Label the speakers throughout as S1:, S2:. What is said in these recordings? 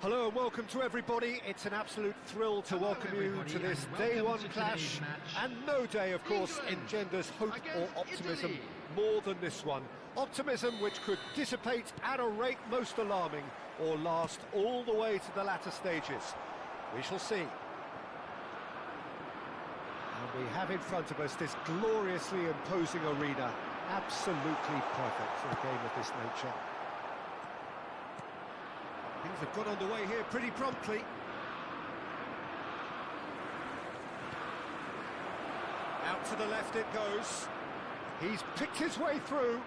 S1: Hello and welcome to everybody. It's an absolute thrill to welcome you to this day one clash, and no day, of course, engenders hope or optimism more than this one. Optimism which could dissipate at a rate most alarming or last all the way to the latter stages. We shall see. And we have in front of us this gloriously imposing arena, absolutely perfect for a game of this nature. Things have got underway here pretty promptly. Out to the left it goes. He's picked his way through.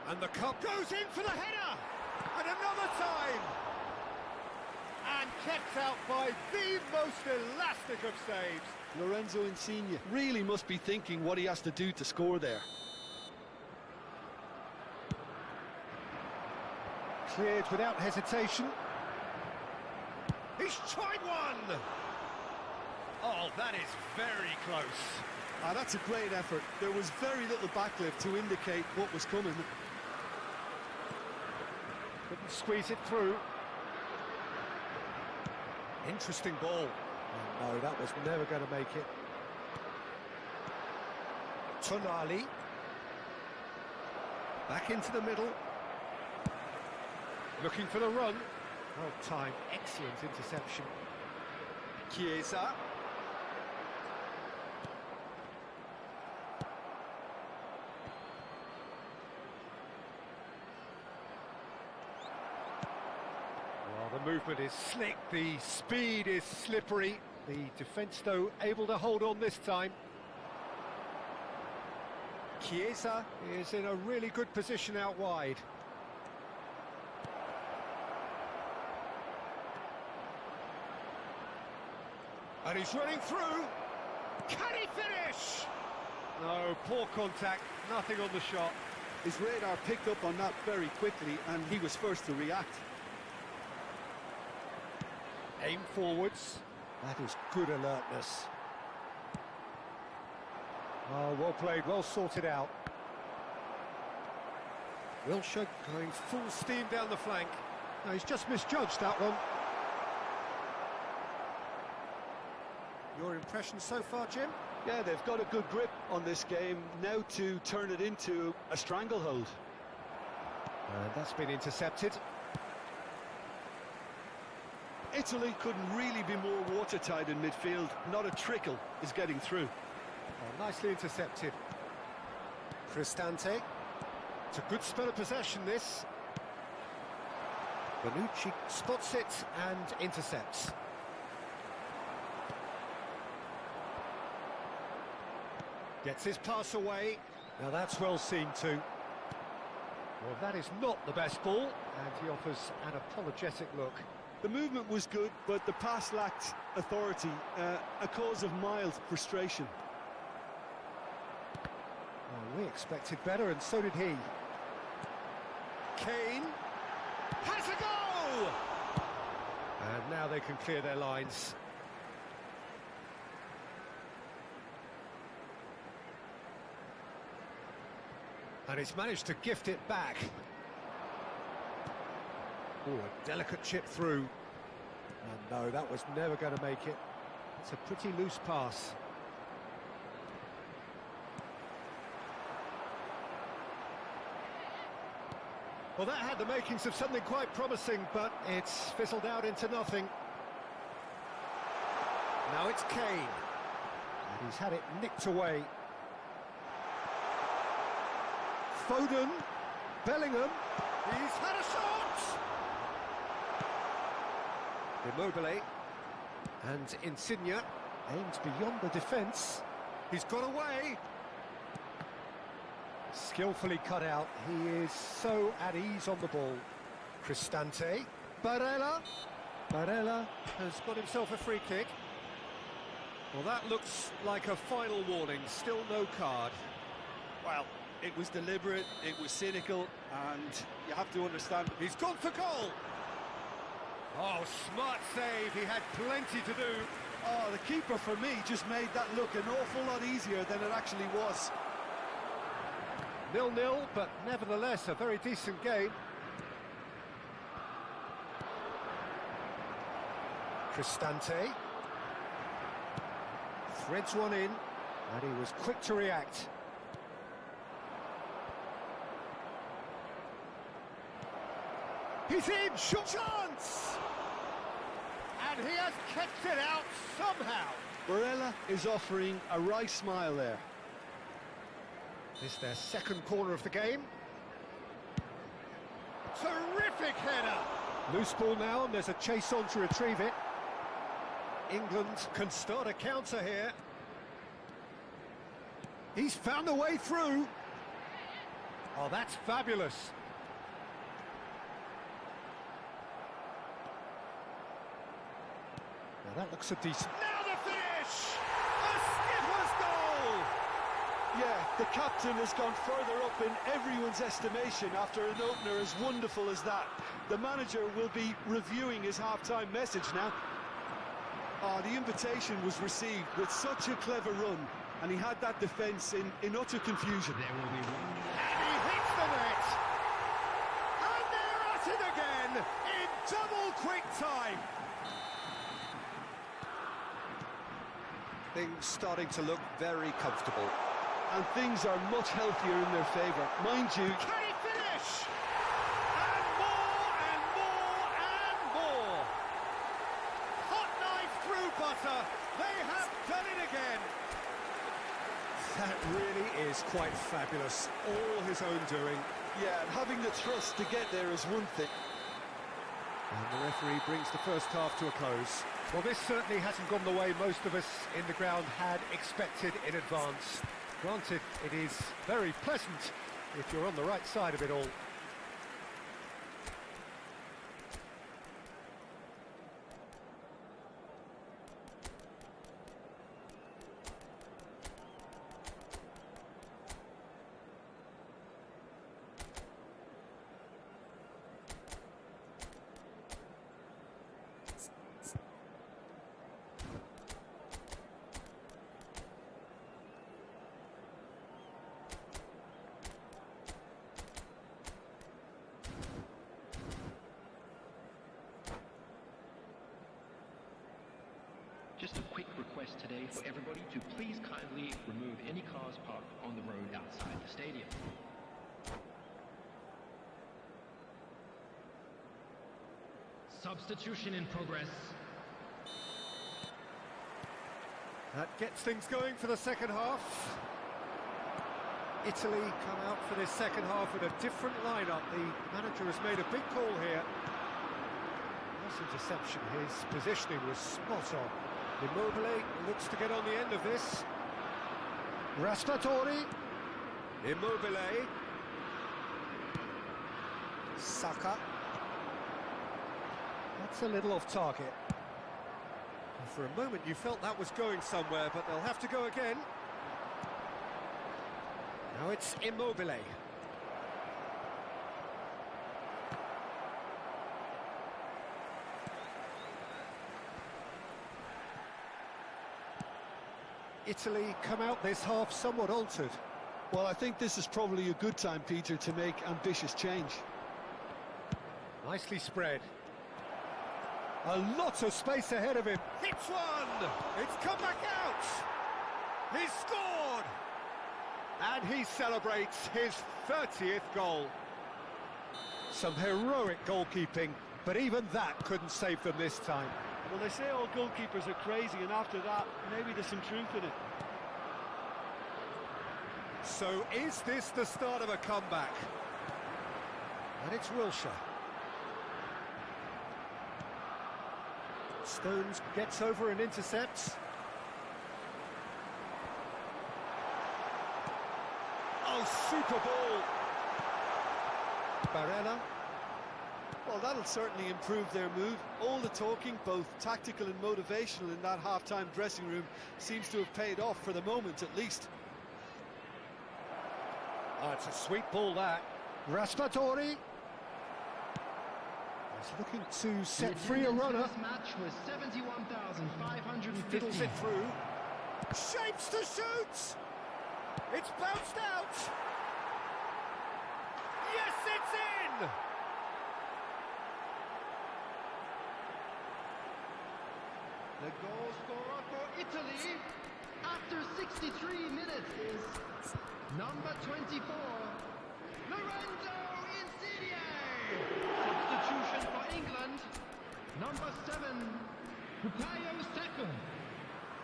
S1: And the cup goes in for the header! And another time! And kept out by the most elastic of saves.
S2: Lorenzo Insigne really must be thinking what he has to do to score there.
S1: Cleared without hesitation. He's tried one! Oh, that is very close.
S2: That's a great effort. There was very little backlift to indicate what was coming.
S1: Couldn't squeeze it through. Interesting ball. Oh, no, that was never going to make it. Tonali. Back into the middle. Looking for the run. Well timed, excellent interception. Chiesa. Well, the movement is slick, the speed is slippery. The defence, though, able to hold on this time. Chiesa is in a really good position out wide. And he's running through. Can he finish? No, poor contact, nothing on the shot.
S2: His radar picked up on that very quickly, and he was first to react.
S1: Aim forwards. That is good alertness. Oh, well played, well sorted out. Wilshere going full steam down the flank. No, he's just misjudged that one. Your impression so far, Jim?
S2: Yeah, they've got a good grip on this game, now to turn it into a stranglehold.
S1: And that's been intercepted.
S2: Italy couldn't really be more watertight in midfield. Not a trickle is getting through.
S1: Oh, nicely intercepted. Cristante. It's a good spell of possession, this. Bonucci spots it and intercepts. Gets his pass away. Now that's well seen too. Well, that is not the best ball, and he offers an apologetic look.
S2: The movement was good, but the pass lacked authority, a cause of mild frustration.
S1: Well, we expected better, and so did he. Kane has a goal! And now they can clear their lines. And he's managed to gift it back. Oh, a delicate chip through. And no, that was never going to make it. It's a pretty loose pass. Well, that had the makings of something quite promising, but it's fizzled out into nothing. Now it's Kane. And he's had it nicked away. Foden, Bellingham, he's had a shot! Immobile, and Insigne aims beyond the defence. He's got away. Skillfully cut out, he is so at ease on the ball. Cristante, Barella has got himself a free kick. Well, that looks like a final warning, still no card.
S2: Well, it was deliberate, it was cynical, and you have to understand...
S1: He's gone for goal! Oh, smart save, he had plenty to do.
S2: Oh, the keeper, for me, just made that look an awful lot easier than it actually was.
S1: 0-0, but nevertheless a very decent game. Cristante. Threads one in, and he was quick to react. He's in, shot chance! And he has kept it out somehow.
S2: Barella is offering a wry smile there.
S1: This is their second corner of the game. Terrific header! Loose ball now, and there's a chase on to retrieve it. England can start a counter here. He's found a way through. Oh, that's fabulous. Now that looks a decent... Now the finish! A skipper's goal!
S2: Yeah, the captain has gone further up in everyone's estimation after an opener as wonderful as that. The manager will be reviewing his half-time message now. The invitation was received with such a clever run, and he had that defence in utter confusion.
S3: There will be one.
S1: And he hits the net! And they're at it again in double quick time! Things starting to look very comfortable.
S2: And things are much healthier in their favour. Mind you...
S1: Can he finish? And more, and more, and more! Hot knife through butter. They have done it again. That really is quite fabulous. All his own doing.
S2: Yeah, and having the trust to get there is one thing.
S1: And the referee brings the first half to a close. Well, this certainly hasn't gone the way most of us in the ground had expected in advance. Granted, it is very pleasant if you're on the right side of it all.
S3: Just a quick request today for everybody to please kindly remove any cars parked on the road outside the stadium. Substitution in progress.
S1: That gets things going for the second half. Italy come out for this second half with a different lineup. The manager has made a big call here. Nice interception. His positioning was spot on. Immobile looks to get on the end of this. Raspadori. Immobile. Saka. That's a little off target. And for a moment you felt that was going somewhere, but they'll have to go again. Now it's Immobile. Italy come out this half somewhat altered.
S2: Well, I think this is probably a good time, Peter, to make ambitious change.
S1: Nicely spread. A lot of space ahead of him. Hits one! It's come back out! He's scored! And he celebrates his 30th goal. Some heroic goalkeeping, but even that couldn't save them this time.
S2: Well, they say all goalkeepers are crazy, and after that, maybe there's some truth in it.
S1: So is this the start of a comeback? And it's Wilshere. Stones gets over and intercepts. Oh, super ball! Barella.
S2: Well, that'll certainly improve their mood. All the talking, both tactical and motivational, in that half-time dressing room seems to have paid off for the moment, at least.
S1: Oh, it's a sweet ball, that. Raspadori. He's looking to set free a runner.
S3: This match was 71,550.
S1: Fiddles it through. Shapes to shoot! It's bounced out! Yes, it's in!
S3: The goal scorer for Italy after 63 minutes is number 24, Lorenzo Insigne. Substitution for England, number 7, Bukayo Saka.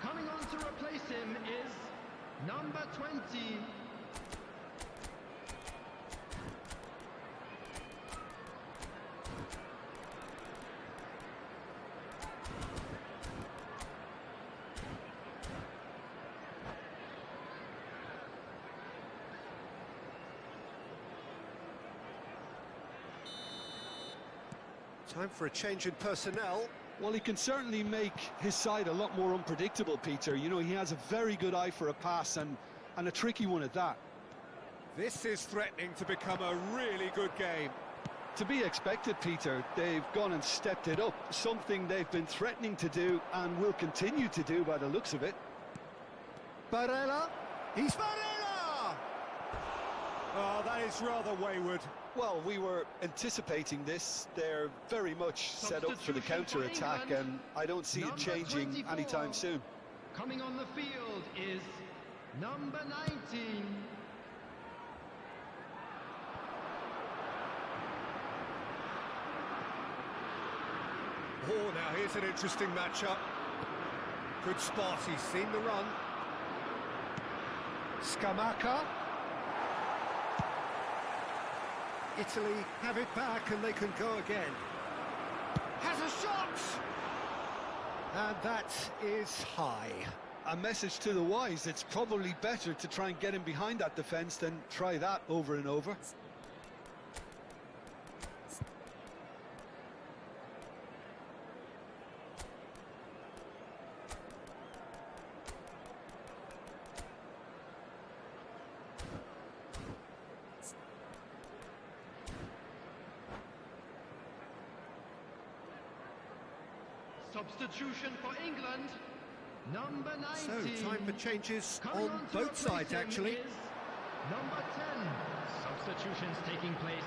S3: Coming on to replace him is number 20,
S1: Time for a change in personnel.
S2: Well, he can certainly make his side a lot more unpredictable, Peter. You know, he has a very good eye for a pass and a tricky one at that.
S1: This is threatening to become a really good game.
S2: To be expected, Peter. They've gone and stepped it up, something they've been threatening to do and will continue to do by the looks of it.
S1: Barella, he's Barella! Oh, that is rather wayward.
S2: Well, we were anticipating this. They're very much set up for the counter-attack, and I don't see it changing anytime soon.
S3: Coming on the field is number 19.
S1: Oh, now here's an interesting matchup. Good spot, he's seen the run. Scamacca. Italy have it back and they can go again. Has a shot! And that is high.
S2: A message to the wise, it's probably better to try and get him behind that defence than try that over and over.
S3: Substitution for England, number 19.
S1: So, time for changes
S3: Coming
S1: on both sides, actually.
S3: Number 10. Substitutions taking place.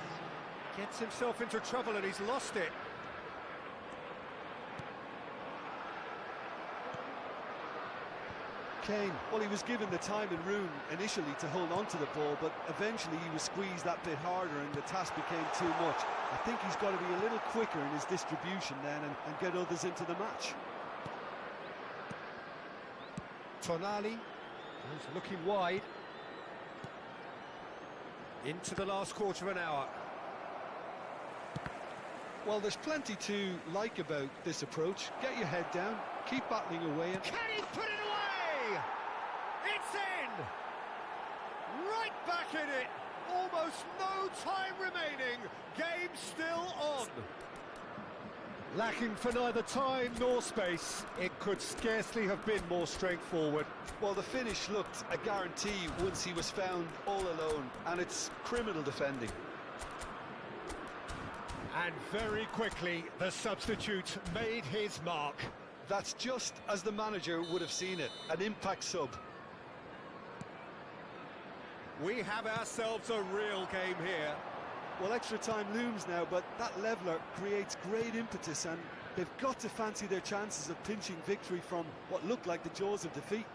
S1: Gets himself into trouble and he's lost it.
S2: Kane, well, he was given the time and room initially to hold on to the ball, but eventually he was squeezed that bit harder and the task became too much. I think he's got to be a little quicker in his distribution then and get others into the match.
S1: Tonali is looking wide. Into the last quarter of an hour.
S2: Well, there's plenty to like about this approach. Get your head down, keep battling away. And
S1: can he put it away? It's in! Right back in it! Almost no time remaining. Game still on. Lacking for neither time nor space. It could scarcely have been more straightforward.
S2: Well, the finish looked a guarantee once he was found all alone, and it's criminal defending.
S1: And very quickly, the substitute made his mark.
S2: That's just as the manager would have seen it, an impact sub.
S1: We have ourselves a real game here.
S2: Well, extra time looms now, but that leveller creates great impetus, and they've got to fancy their chances of pinching victory from what looked like the jaws of defeat.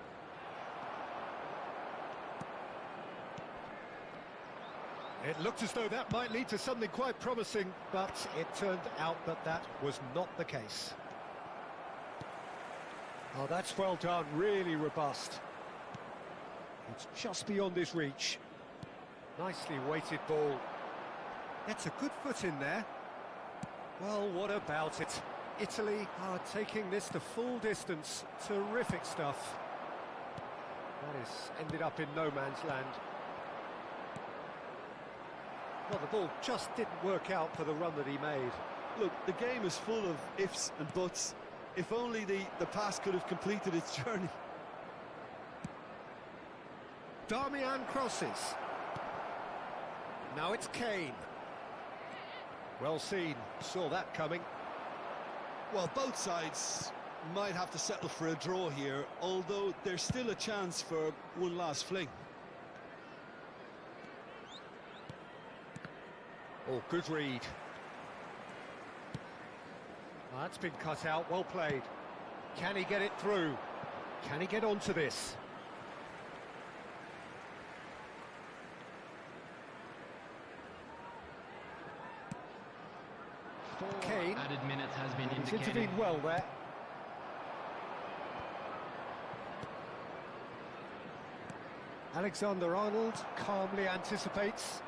S1: It looked as though that might lead to something quite promising, but it turned out that that was not the case. Oh, that's well done, really robust. It's just beyond his reach. Nicely weighted ball. Gets a good foot in there. Well, what about it? Italy are taking this the full distance. Terrific stuff. That is ended up in no man's land. Well, the ball just didn't work out for the run that he made.
S2: Look, the game is full of ifs and buts. If only the pass could have completed its journey.
S1: Darmian crosses. Now it's Kane. Well seen, saw that coming.
S2: Well, both sides might have to settle for a draw here, although there's still a chance for one last fling.
S1: Oh, good read. That's been cut out, well played. Can he get it through? Can he get onto this? Kane.
S3: Added minutes has been
S1: He's
S3: indicated.
S1: intervened well there. Alexander-Arnold calmly anticipates.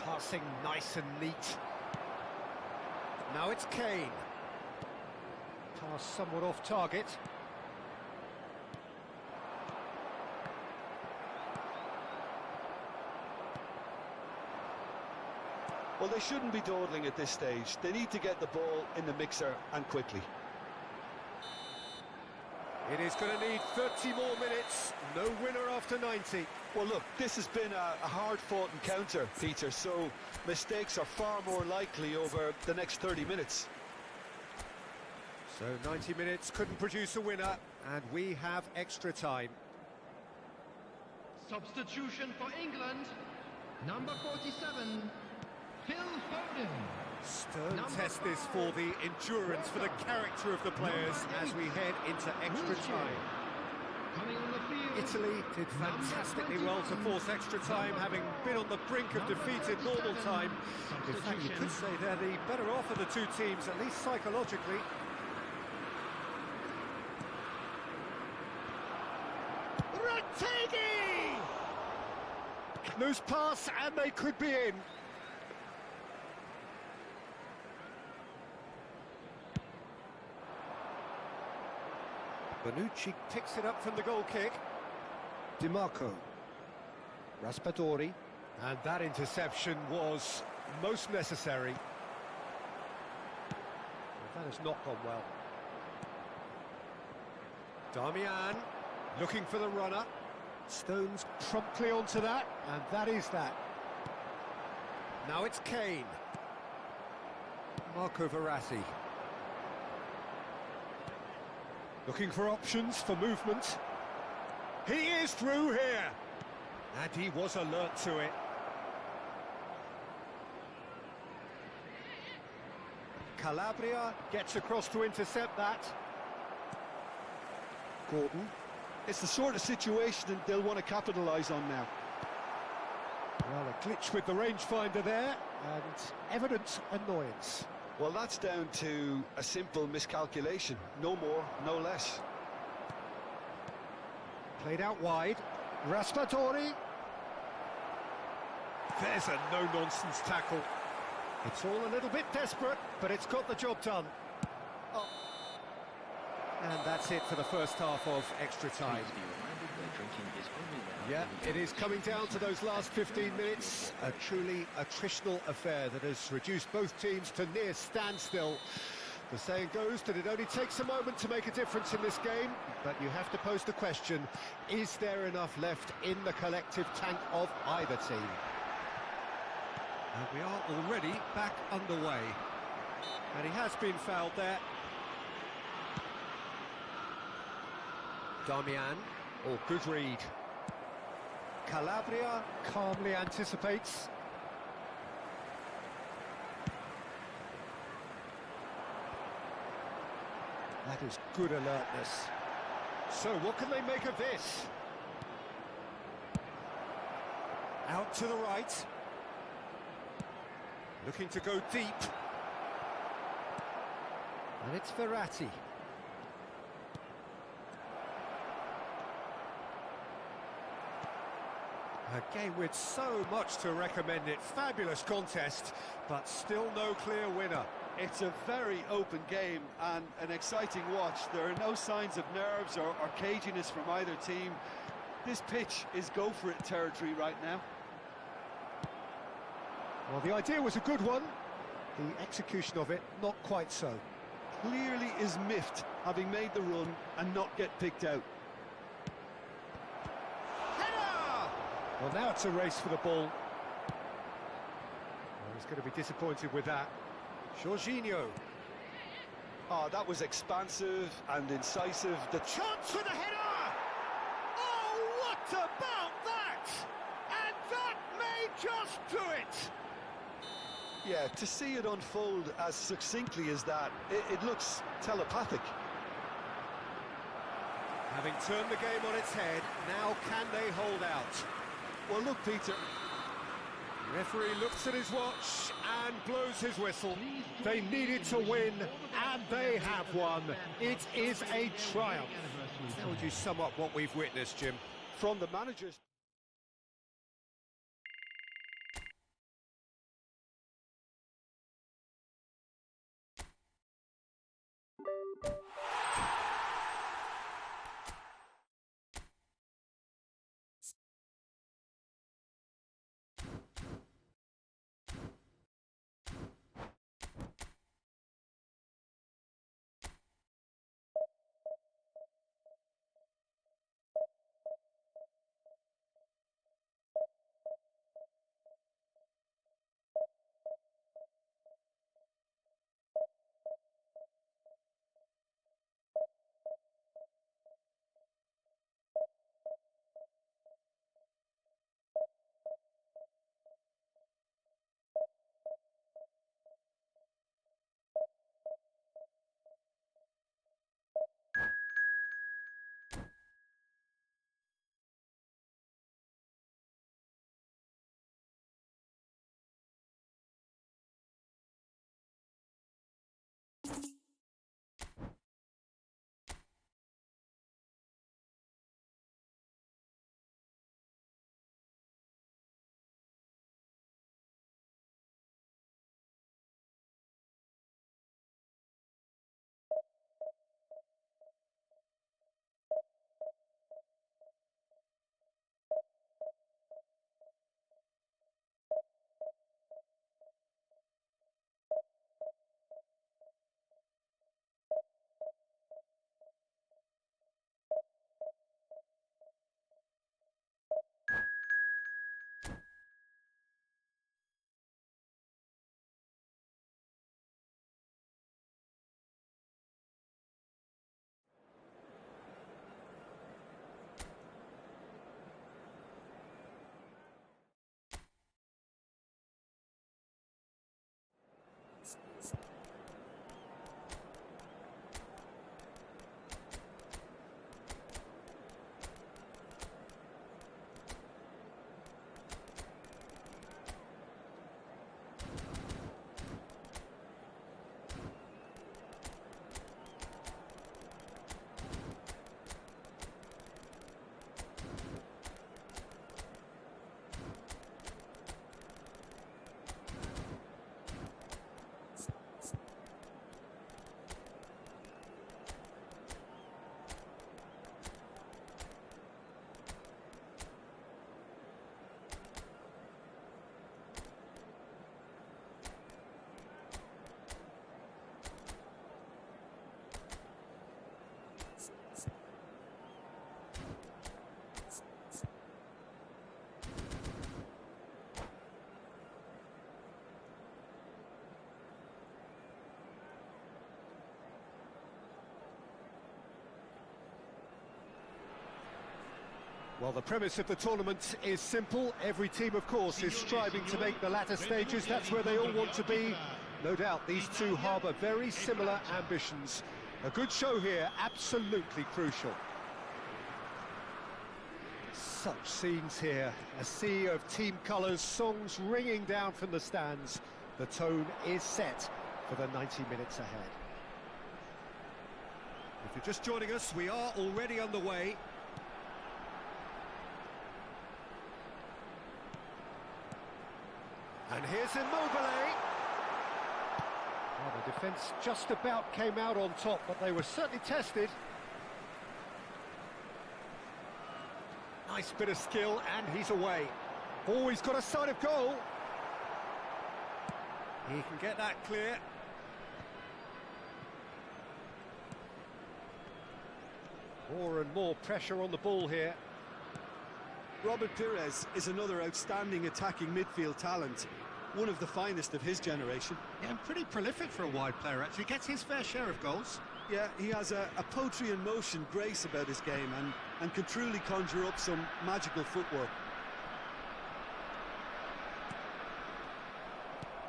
S1: Passing nice and neat. Now it's Kane. Pass somewhat off target.
S2: Well, they shouldn't be dawdling at this stage. They need to get the ball in the mixer and quickly.
S1: It is going to need 30 more minutes. No winner after 90.
S2: Well, look, this has been a hard-fought encounter, Peter, so mistakes are far more likely over the next 30 minutes.
S1: So 90 minutes couldn't produce a winner, and we have extra time.
S3: Substitution for England. Number 47, Phil Foden.
S1: Stern test this for the endurance, for the character of the players as we head into extra time.
S3: Coming on the field.
S1: Italy did fantastically well to force extra time, having been on the brink of defeat in normal time. In fact, you could say they're the better off of the two teams, at least psychologically. Retegui! Loose pass, and they could be in. Bonucci picks it up from the goal kick. Di Marco. Raspadori. And that interception was most necessary. Well, that has not gone well. Darmian looking for the runner. Stones promptly onto that, and that is that. Now it's Kane. Marco Verratti. Looking for options for movement. He is through here. And he was alert to it. Calabria gets across to intercept that. Gordon.
S2: It's the sort of situation they'll want to capitalise on now.
S1: Well, a glitch with the rangefinder there, and evident annoyance.
S2: Well, that's down to a simple miscalculation. No more, no less.
S1: Played out wide. Raspadori. There's a no-nonsense tackle. It's all a little bit desperate, but it's got the job done. Oh. And that's it for the first half of extra time. Yeah, it is coming down to those last 15 minutes. A truly attritional affair that has reduced both teams to near standstill. The saying goes that it only takes a moment to make a difference in this game, but you have to pose the question, is there enough left in the collective tank of either team? And we are already back underway. And he has been fouled there. Darmian, or good read. Calabria calmly anticipates. That is good alertness. So what can they make of this? Out to the right. Looking to go deep. And it's Verratti. A game with so much to recommend it. Fabulous contest, but still no clear winner.
S2: It's a very open game and an exciting watch. There are no signs of nerves or caginess from either team. This pitch is go-for-it territory right now.
S1: Well, the idea was a good one. The execution of it, not quite so.
S2: Clearly is miffed, having made the run and not get picked out.
S1: Well, now it's a race for the ball. Well, he's going to be disappointed with that. Jorginho.
S2: Oh, that was expansive and incisive. The
S1: Chance for the header! Oh, what about that? And that may just do it!
S2: Yeah, to see it unfold as succinctly as that, it looks telepathic.
S1: Having turned the game on its head, now can they hold out?
S2: Well, look, Peter.
S1: The referee looks at his watch and blows his whistle. They needed to win, and they have won. It is a triumph. How would you sum up what we've witnessed, Jim?
S2: From the manager's...
S1: Well, the premise of the tournament is simple. Every team, of course, is striving to make the latter stages. That's where they all want to be. No doubt these two harbour very similar ambitions. A good show here, absolutely crucial. Such scenes here. A sea of team colours, songs ringing down from the stands. The tone is set for the 90 minutes ahead. If you're just joining us, we are already underway. And here's Immobile. Well, the defence just about came out on top, but they were certainly tested. Nice bit of skill, and he's away. Oh, he's got a sight of goal. He can get that clear. More and more pressure on the ball here.
S2: Robert Pires is another outstanding attacking midfield talent, one of the finest of his generation.
S1: Yeah, and pretty prolific for a wide player, actually. Gets his fair share of goals.
S2: Yeah, he has a poetry in motion grace about his game and can truly conjure up some magical footwork.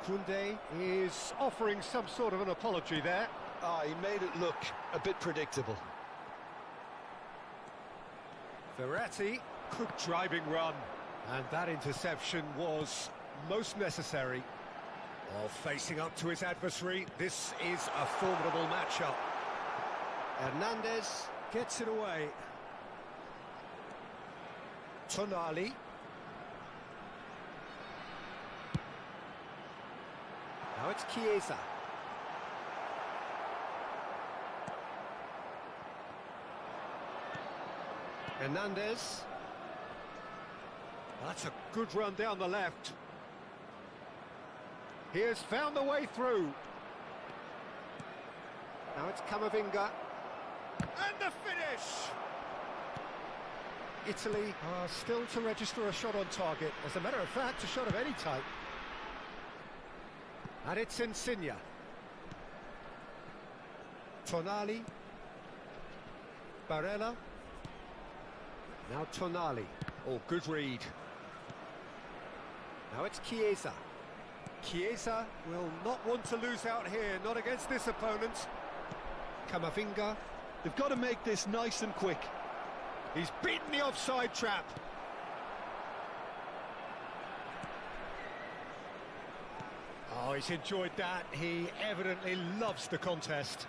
S1: Koundé is offering some sort of an apology there.
S4: He made it look a bit predictable.
S1: Verratti, good driving run. And that interception was most necessary. While facing up to his adversary, this is a formidable matchup. Hernandez gets it away. Tonali. Now it's Chiesa. Hernandez. That's a good run down the left. He has found the way through. Now it's Camavinga. And the finish! Italy are still to register a shot on target. As a matter of fact, a shot of any type. And it's Insigne. Tonali. Barella. Now Tonali. Oh, good read. Now it's Chiesa. Chiesa will not want to lose out here, not against this opponent. Camavinga.
S2: They've got to make this nice and quick.
S1: He's beaten the offside trap. Oh, he's enjoyed that. He evidently loves the contest.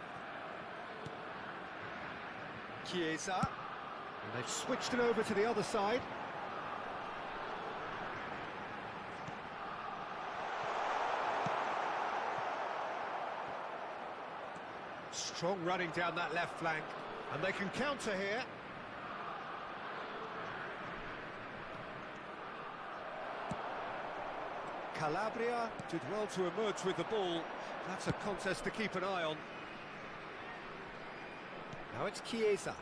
S1: Chiesa. And they've switched it over to the other side. Strong running down that left flank. And they can counter here. Calabria did well to emerge with the ball. That's a contest to keep an eye on. Now it's Chiesa.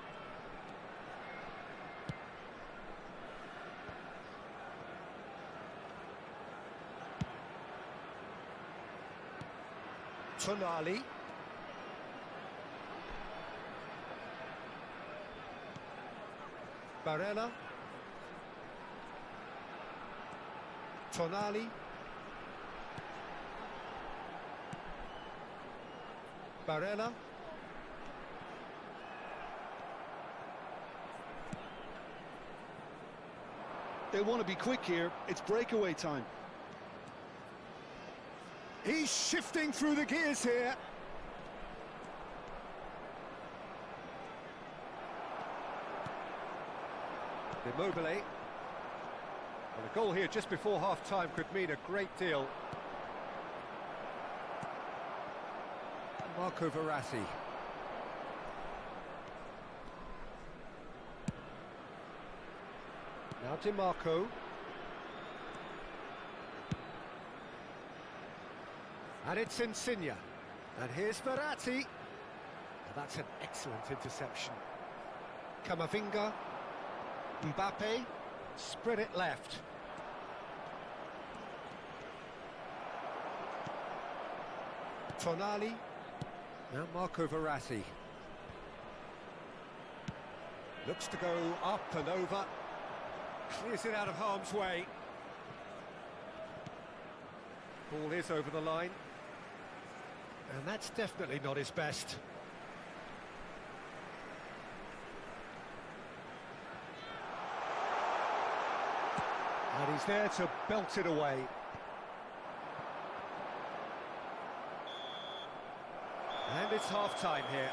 S1: Tonali. Barella. Tonali. Barella.
S2: They want to be quick here. It's breakaway time.
S1: He's shifting through the gears here. Immobile. Well, a goal here just before half-time could mean a great deal. Marco Verratti. Now Di Marco. And it's Insigne. And here's Verratti. Well, that's an excellent interception. Camavinga. Mbappe. Spread it left. Tonali. Now Marco Verratti. Looks to go up and over. Clears it out of harm's way. Ball is over the line. And that's definitely not his best. And he's there to belt it away. And it's half-time here.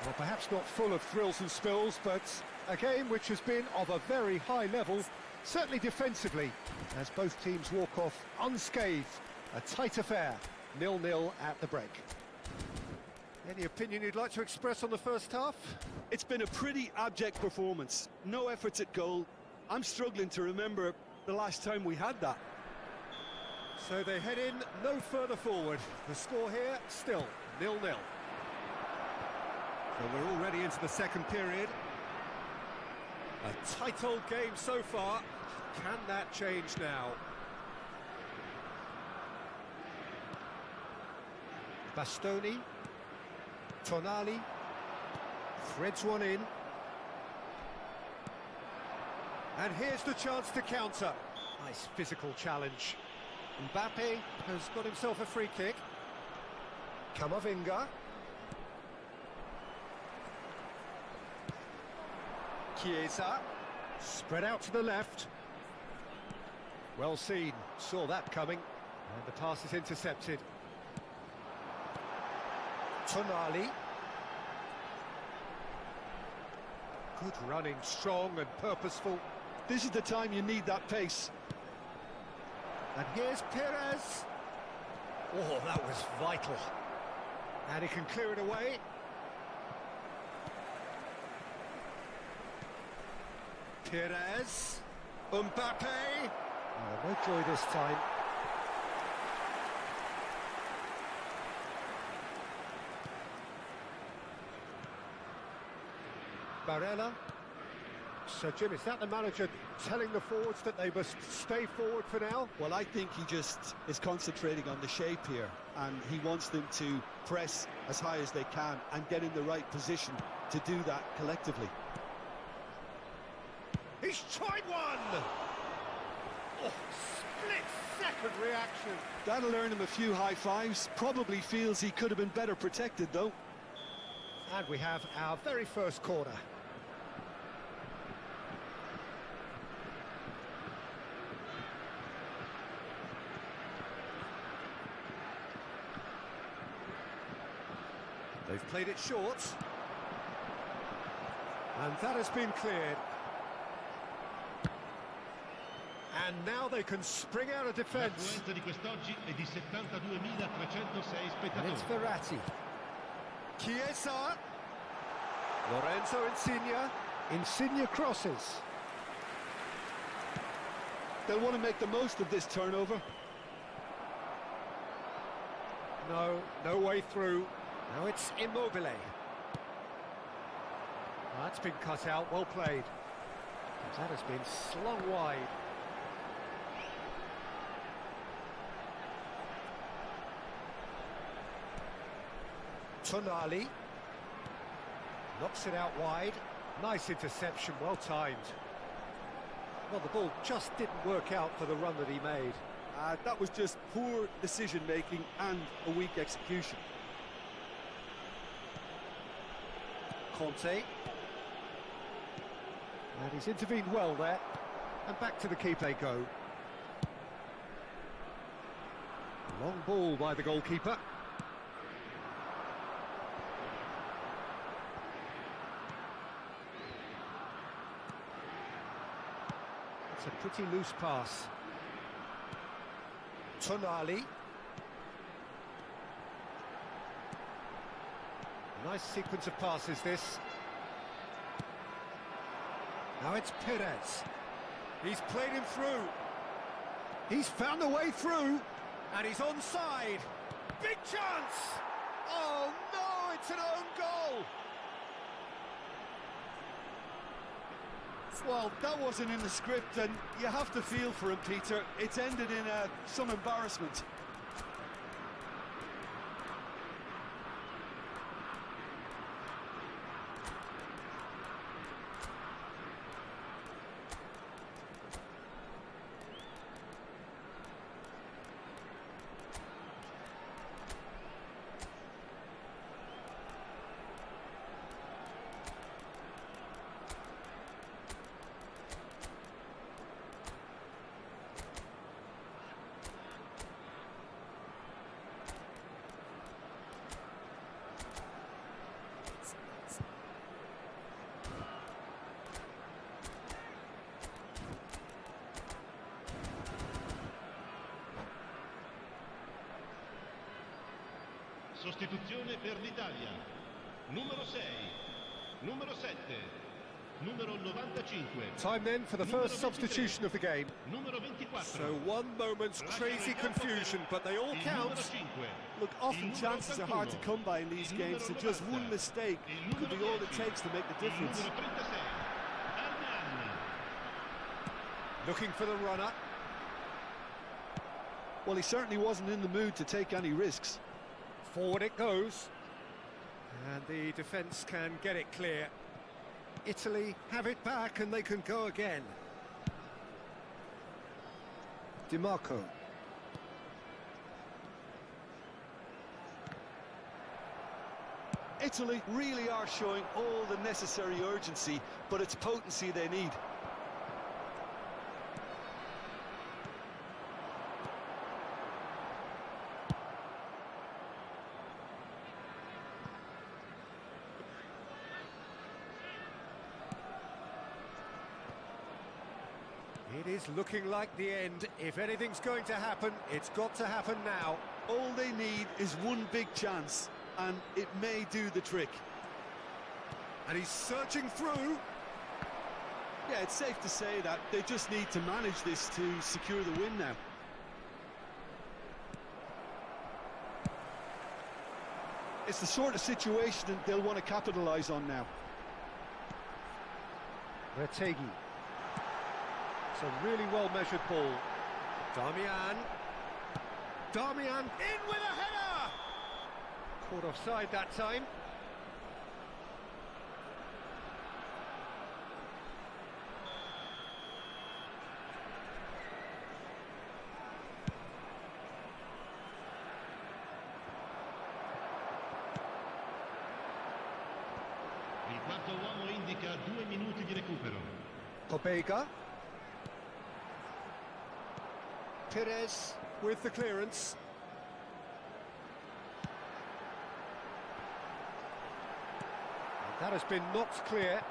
S1: Well, perhaps not full of thrills and spills, but a game which has been of a very high level, certainly defensively, as both teams walk off unscathed. A tight affair, 0-0 at the break. Any opinion you'd like to express on the first half?
S2: It's been a pretty abject performance. No efforts at goal. I'm struggling to remember the last time we had that.
S1: So they head in no further forward. The score here, still 0-0. So we're already into the second period. A tight old game so far. Can that change now? Bastoni. Tonali. Threads one in. And here's the chance to counter. Nice physical challenge. Mbappe has got himself a free kick. Camavinga. Chiesa. Spread out to the left. Well seen, saw that coming. And the pass is intercepted. Tonali. Good running, strong and purposeful.
S2: This is the time you need that pace.
S1: And here's Perez. Oh, that was vital. And he can clear it away. Perez. Mbappe. Oh, no joy this time. Barella. So, Jim, is that the manager telling the forwards that they must stay forward for now?
S2: Well, I think he just is concentrating on the shape here, and he wants them to press as high as they can and get in the right position to do that collectively.
S1: He's tried one! Oh, split-second reaction.
S2: That'll earn him a few high fives. Probably feels he could have been better protected, though.
S1: And we have our very first corner. They've played it short. And that has been cleared. And now they can spring out of defence.
S4: L'affluenza di quest'oggi è di 72.306
S1: And it's
S4: spettatori.
S1: Verratti. Chiesa. Lorenzo Insigne. Insigne crosses.
S2: They'll want to make the most of this turnover.
S1: No way through. Now it's Immobile. That's been cut out, well played. That has been slung wide. Tonali. Knocks it out wide. Nice interception, well timed. Well, the ball just didn't work out for the run that he made.
S2: That was just poor decision-making and a weak execution.
S1: Conte. And he's intervened well there. And back to the keeper they go. Long ball by the goalkeeper. It's a pretty loose pass. Tonali. Nice sequence of passes, this. Now it's Perez. He's played him through. He's found a way through. And he's onside. Big chance! Oh, no, it's an own goal!
S2: Well, that wasn't in the script, and you have to feel for him, Peter. It's ended in some embarrassment.
S4: Sostituzione per l'Italia. Numero 6, numero 7, numero 95.
S1: Time then for the first substitution of the game.
S4: Numero 24.
S1: So one moment's crazy confusion, but they all count.
S2: Look, often chances are hard to come by in these games, so just one mistake could be all it takes to make the difference.
S4: Numero 36. Arman.
S1: Looking for the runner.
S2: Well, he certainly wasn't in the mood to take any risks.
S1: Forward it goes. And the defence can get it clear. Italy have it back and they can go again. Di Marco.
S2: Italy really are showing all the necessary urgency, but it's potency they need.
S1: It is looking like the end. If anything's going to happen, it's got to happen now.
S2: All they need is one big chance, and it may do the trick.
S1: And he's searching through.
S2: Yeah, it's safe to say that they just need to manage this to secure the win now. It's the sort of situation that they'll want to capitalise on now.
S1: Retegi. It's a really well-measured ball. Darmian. Darmian in with a header! Caught offside that time.
S4: Il quarto uomo indica 2 minuti di recupero.
S1: Pobega. Perez with the clearance. That has been knocked clear.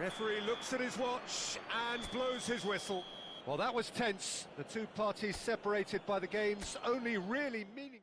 S1: Referee looks at his watch and blows his whistle. Well, that was tense. The two parties separated by the game's only really meaningful.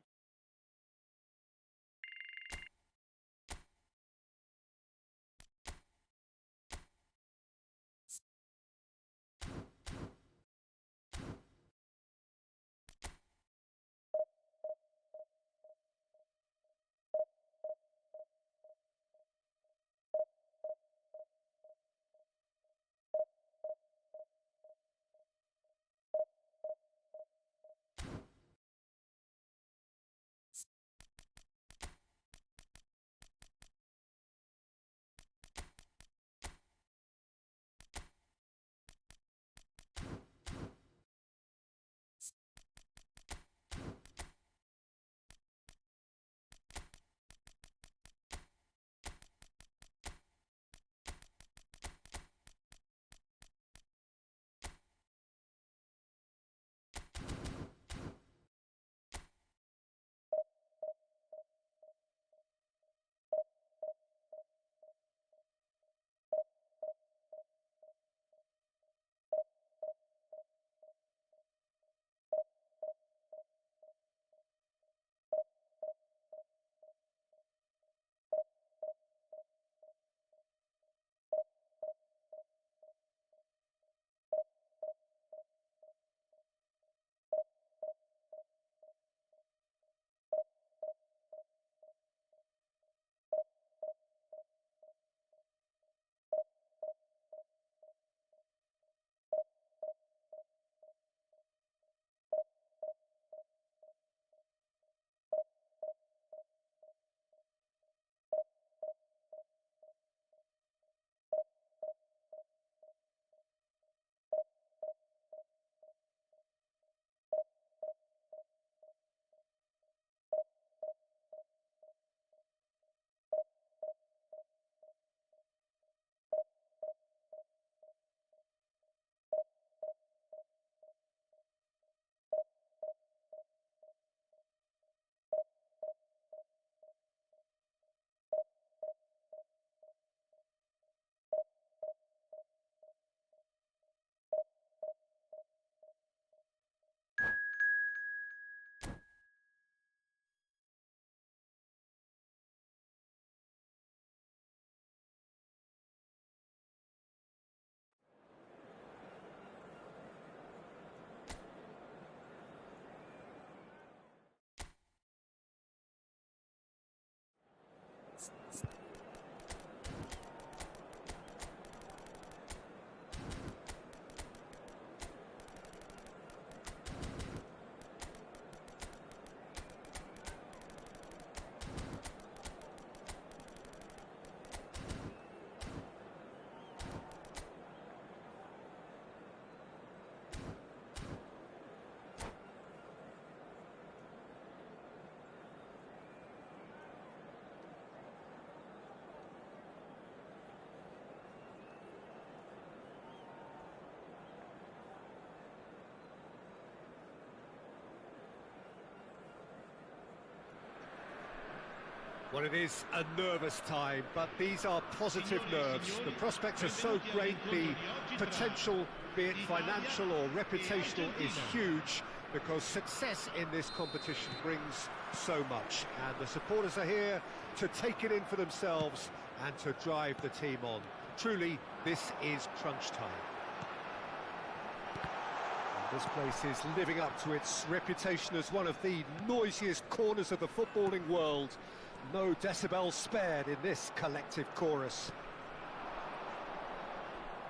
S1: Well, it is a nervous time, but these are positive nerves. The prospects are so great, the potential, be it financial or reputational, is huge, because success in this competition brings so much. And the supporters are here to take it in for themselves and to drive the team on. Truly, this is crunch time. And this place is living up to its reputation as one of the noisiest corners of the footballing world. No decibels spared in this collective chorus.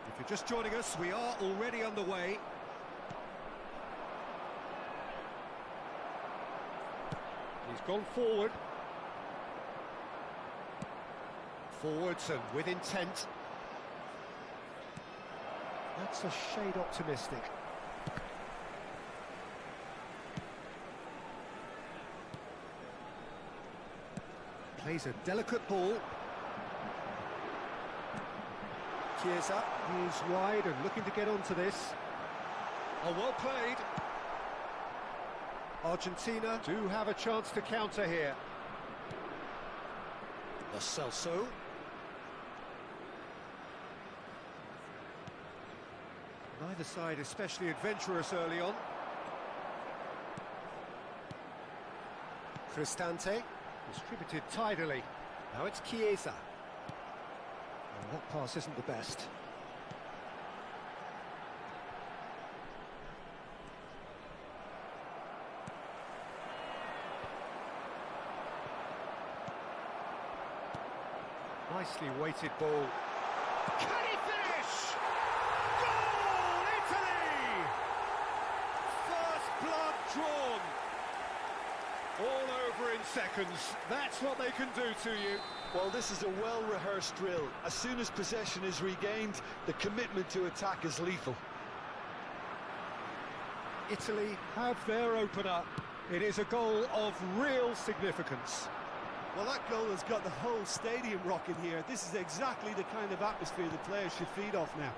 S1: If you're just joining us, we are already underway. He's gone forward. Forwards and with intent. That's a shade optimistic. Plays a delicate ball. Chiesa is wide and looking to get onto this. Oh, well played. Argentina do have a chance to counter here. Lo Celso. Neither side especially adventurous early on. Cristante. Distributed tidily. Now it's Chiesa. Well, that pass isn't the best. Nicely weighted ball. Can he finish? Goal, Italy! First blood drawn. All over in seconds. That's what they can do to you.
S2: Well, this is a well-rehearsed drill. As soon as possession is regained, the commitment to attack is lethal.
S1: Italy have their opener. It is a goal of real significance.
S2: Well, that goal has got the whole stadium rocking here. This is exactly the kind of atmosphere the players should feed off now.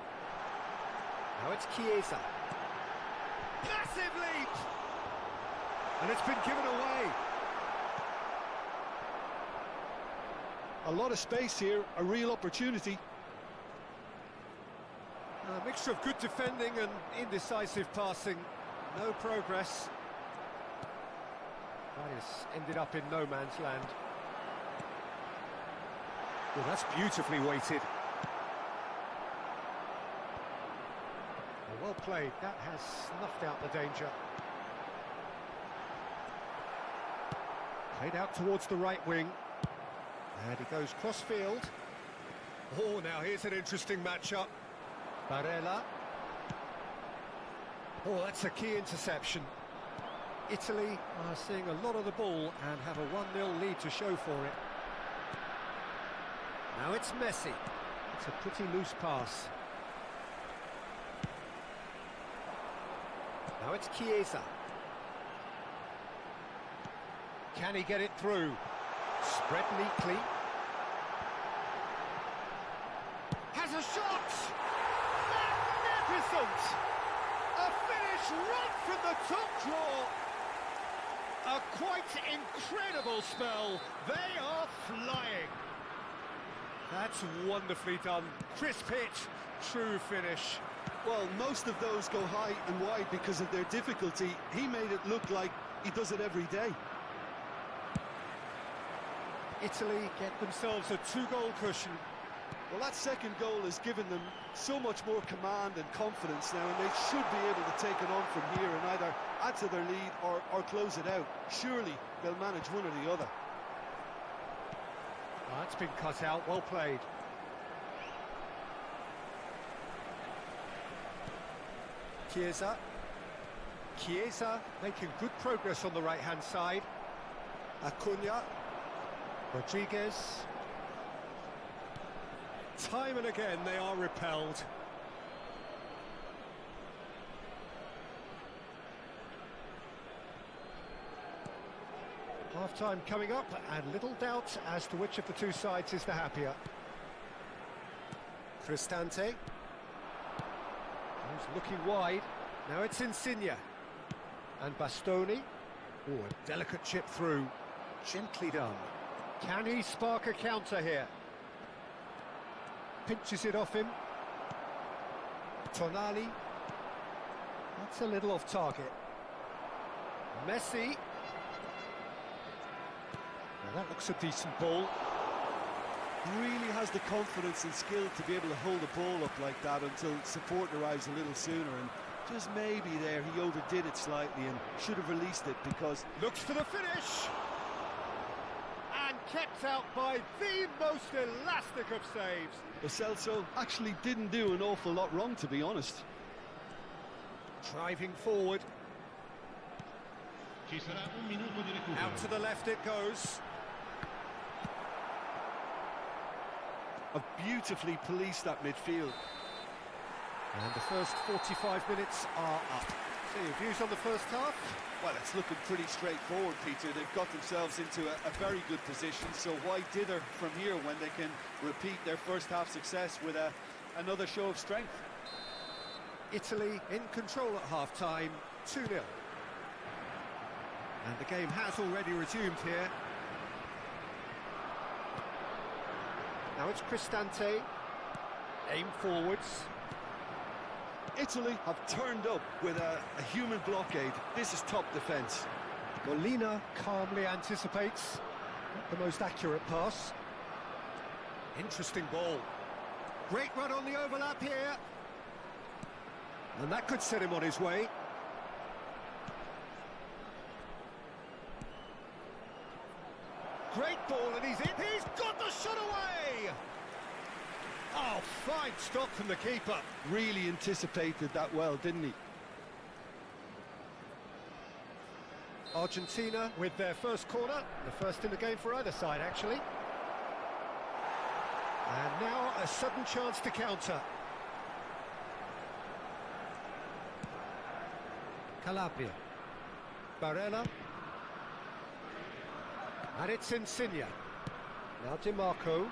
S1: Now it's Chiesa. Massive leap! And it's been given away.
S2: A lot of space here, a real opportunity.
S1: A mixture of good defending and indecisive passing. No progress. That has ended up in no man's land. Well, that's beautifully weighted. Well played. That has snuffed out the danger. Played out towards the right wing. And he goes cross-field. Oh, now here's an interesting matchup. Barella. Oh, that's a key interception. Italy are seeing a lot of the ball and have a 1-0 lead to show for it. Now it's Messi. It's a pretty loose pass. Now it's Chiesa. Can he get it through? Spread neatly. Has a shot! Magnificent! A finish right from the top draw. A quite incredible spell. They are flying. That's wonderfully done. Crisp hit, true finish.
S2: Well, most of those go high and wide because of their difficulty. He made it look like he does it every day.
S1: Italy get themselves a 2-goal cushion.
S2: Well, that second goal has given them so much more command and confidence now, and they should be able to take it on from here and either add to their lead or close it out. Surely they'll manage one or the other.
S1: Oh, that's been cut out, well played. Chiesa. Chiesa making good progress on the right-hand side. Acuna. Rodriguez. Time and again they are repelled. Half-time coming up, and little doubt as to which of the two sides is the happier. Cristante. He's looking wide. Now it's Insigne. And Bastoni. Oh, a delicate chip through. Gently done. Can he spark a counter here? Pinches it off him. Tonali. That's a little off target. Messi. Now that looks a decent ball.
S2: Really has the confidence and skill to be able to hold the ball up like that until support arrives a little sooner, and just maybe there he overdid it slightly and should have released it because...
S1: Looks for the finish! And kept out by the most elastic of saves.
S2: Lo Celso actually didn't do an awful lot wrong, to be honest.
S1: Driving forward.
S4: Ci sarà un minuto di recupero.
S1: Out to the left it goes.
S2: Have beautifully policed that midfield.
S1: And the first 45 minutes are up. So your views on the first half?
S2: Well, it's looking pretty straightforward, Peter. They've got themselves into a very good position, so why dither from here when they can repeat their first half success with another show of strength?
S1: Italy in control at half-time, 2-0. And the game has already resumed here. Now it's Cristante. Aim forwards.
S2: Italy have turned up with a human blockade. This is top defence.
S1: Molina calmly anticipates. Not the most accurate pass. Interesting ball. Great run on the overlap here. And that could set him on his way. Great ball, and he's in. He's got the shot away! Oh, fine stop from the keeper.
S2: Really anticipated that well, didn't he?
S1: Argentina with their first corner. The first in the game for either side, actually. And now a sudden chance to counter. Calabria. Barella. And it's Insigne. Now Di Marco.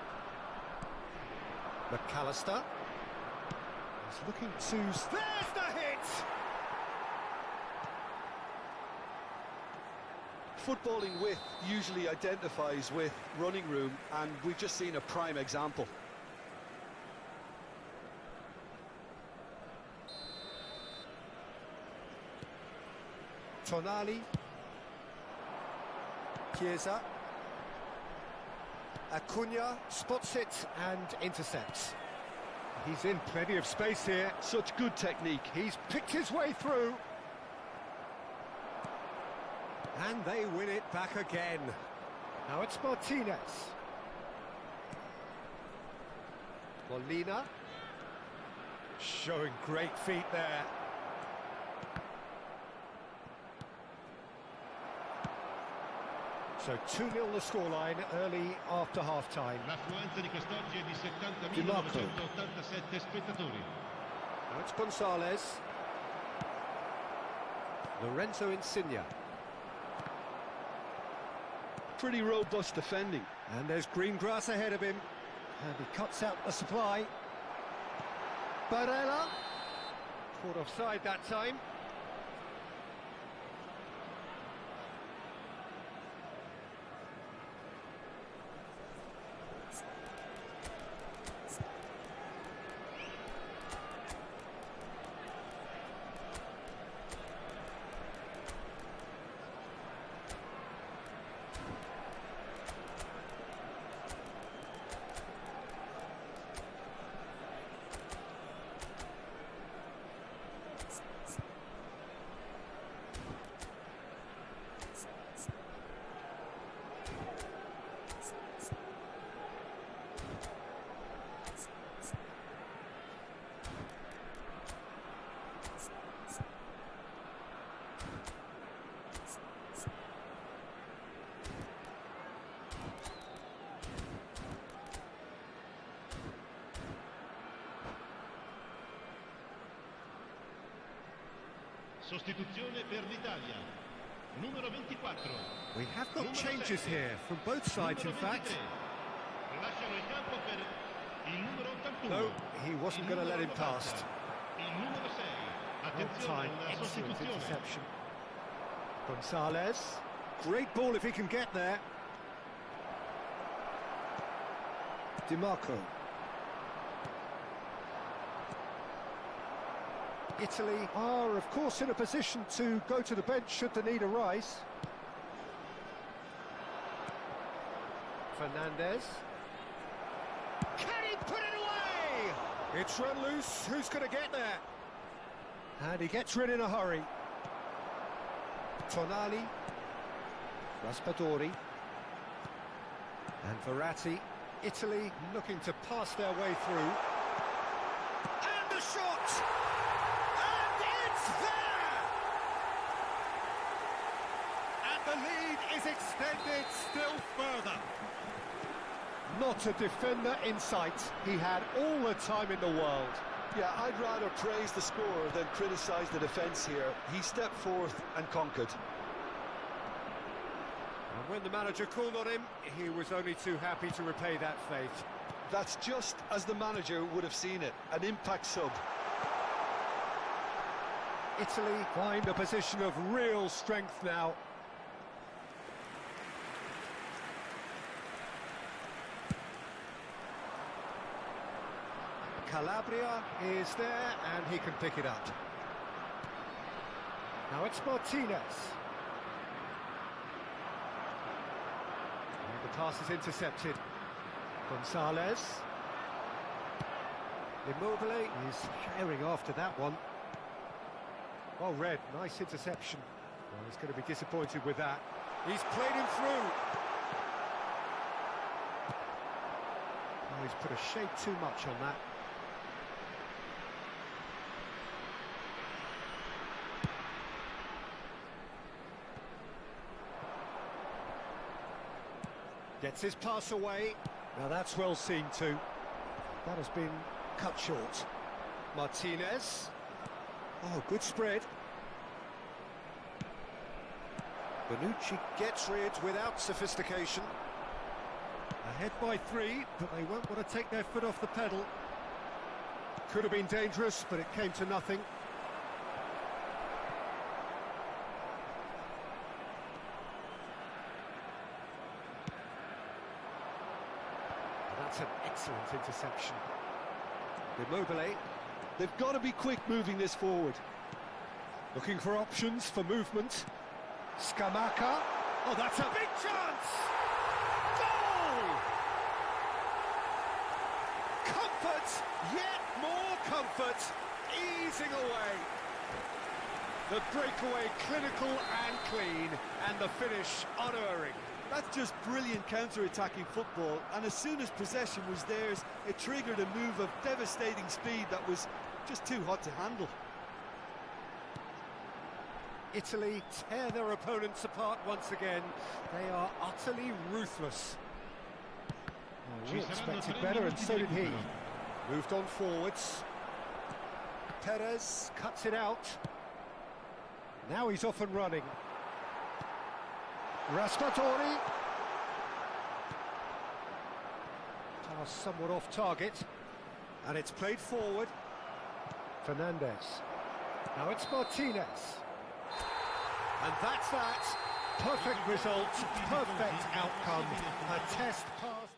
S1: McAllister. He's looking to... There's the hit!
S2: Footballing width usually identifies with running room, and we've just seen a prime example.
S1: Tonali. Chiesa. Acuna spots it and intercepts. He's in plenty of space here.
S2: Such good technique.
S1: He's picked his way through. And they win it back again. Now it's Martinez. Molina. Showing great feet there. So 2-0 the scoreline early after half-time.
S4: L'affluenza di quest'oggi è di
S1: Di Marco.
S4: 70.987 spettatori.
S1: Now it's Gonzalez. Lorenzo Insigne.
S2: Pretty robust defending.
S1: And there's green grass ahead of him. And he cuts out the supply. Barella. Caught offside that time.
S4: Sostituzione per l'Italia. Numero 24.
S1: We have got changes here from both sides, in fact.
S4: Lasciano il campo per il numero 81.
S1: No, he wasn't going to let him past.
S4: Il numero 6.
S1: Well
S4: Attenzione,
S1: timed,
S4: una
S1: excellent
S4: sostituzione.
S1: interception. Gonzalez. Great ball if he can get there. Di Marco. Italy are, of course, in a position to go to the bench should the need arise. Fernandez. Can he put it away? It's run loose. Who's going to get there? And he gets rid in a hurry. Tonali. Raspadori. And Verratti. Italy looking to pass their way through. And the shot! And it's there! And the lead is extended still further. Not a defender in sight. He had all the time in the world.
S2: Yeah, I'd rather praise the scorer than criticise the defence here. He stepped forth and conquered.
S1: And when the manager called on him, he was only too happy to repay that faith.
S2: That's just as the manager would have seen it, an impact sub.
S1: Italy find a position of real strength now. Calabria is there, and he can pick it up. Now it's Martinez. And the pass is intercepted. Gonzalez. Immobile is herring after that one. Well read, nice interception. Well, he's going to be disappointed with that. He's played him through. Oh, he's put a shade too much on that. Gets his pass away. Now that's well seen too. That has been cut short. Martinez. Oh, good spread. Bonucci gets rid without sophistication. Ahead by 3, but they won't want to take their foot off the pedal. Could have been dangerous, but it came to nothing. That's an excellent interception. Immobile.
S2: They've got to be quick moving this forward.
S1: Looking for options for movement. Scamacca. Oh, that's a big chance! Goal! Comfort, yet more comfort, easing away. The breakaway clinical and clean, and the finish unerring.
S2: That's just brilliant counter-attacking football, and as soon as possession was theirs, it triggered a move of devastating speed that was just too hot to handle.
S1: Italy tear their opponents apart once again. They are utterly ruthless. Oh, we expected better, and so did he. Moved on forwards. Perez cuts it out. Now he's off and running. Raspadori. Pass somewhat off target. And it's played forward. Fernandez. Now it's Martinez. And that's that. Perfect result, perfect outcome. A test pass.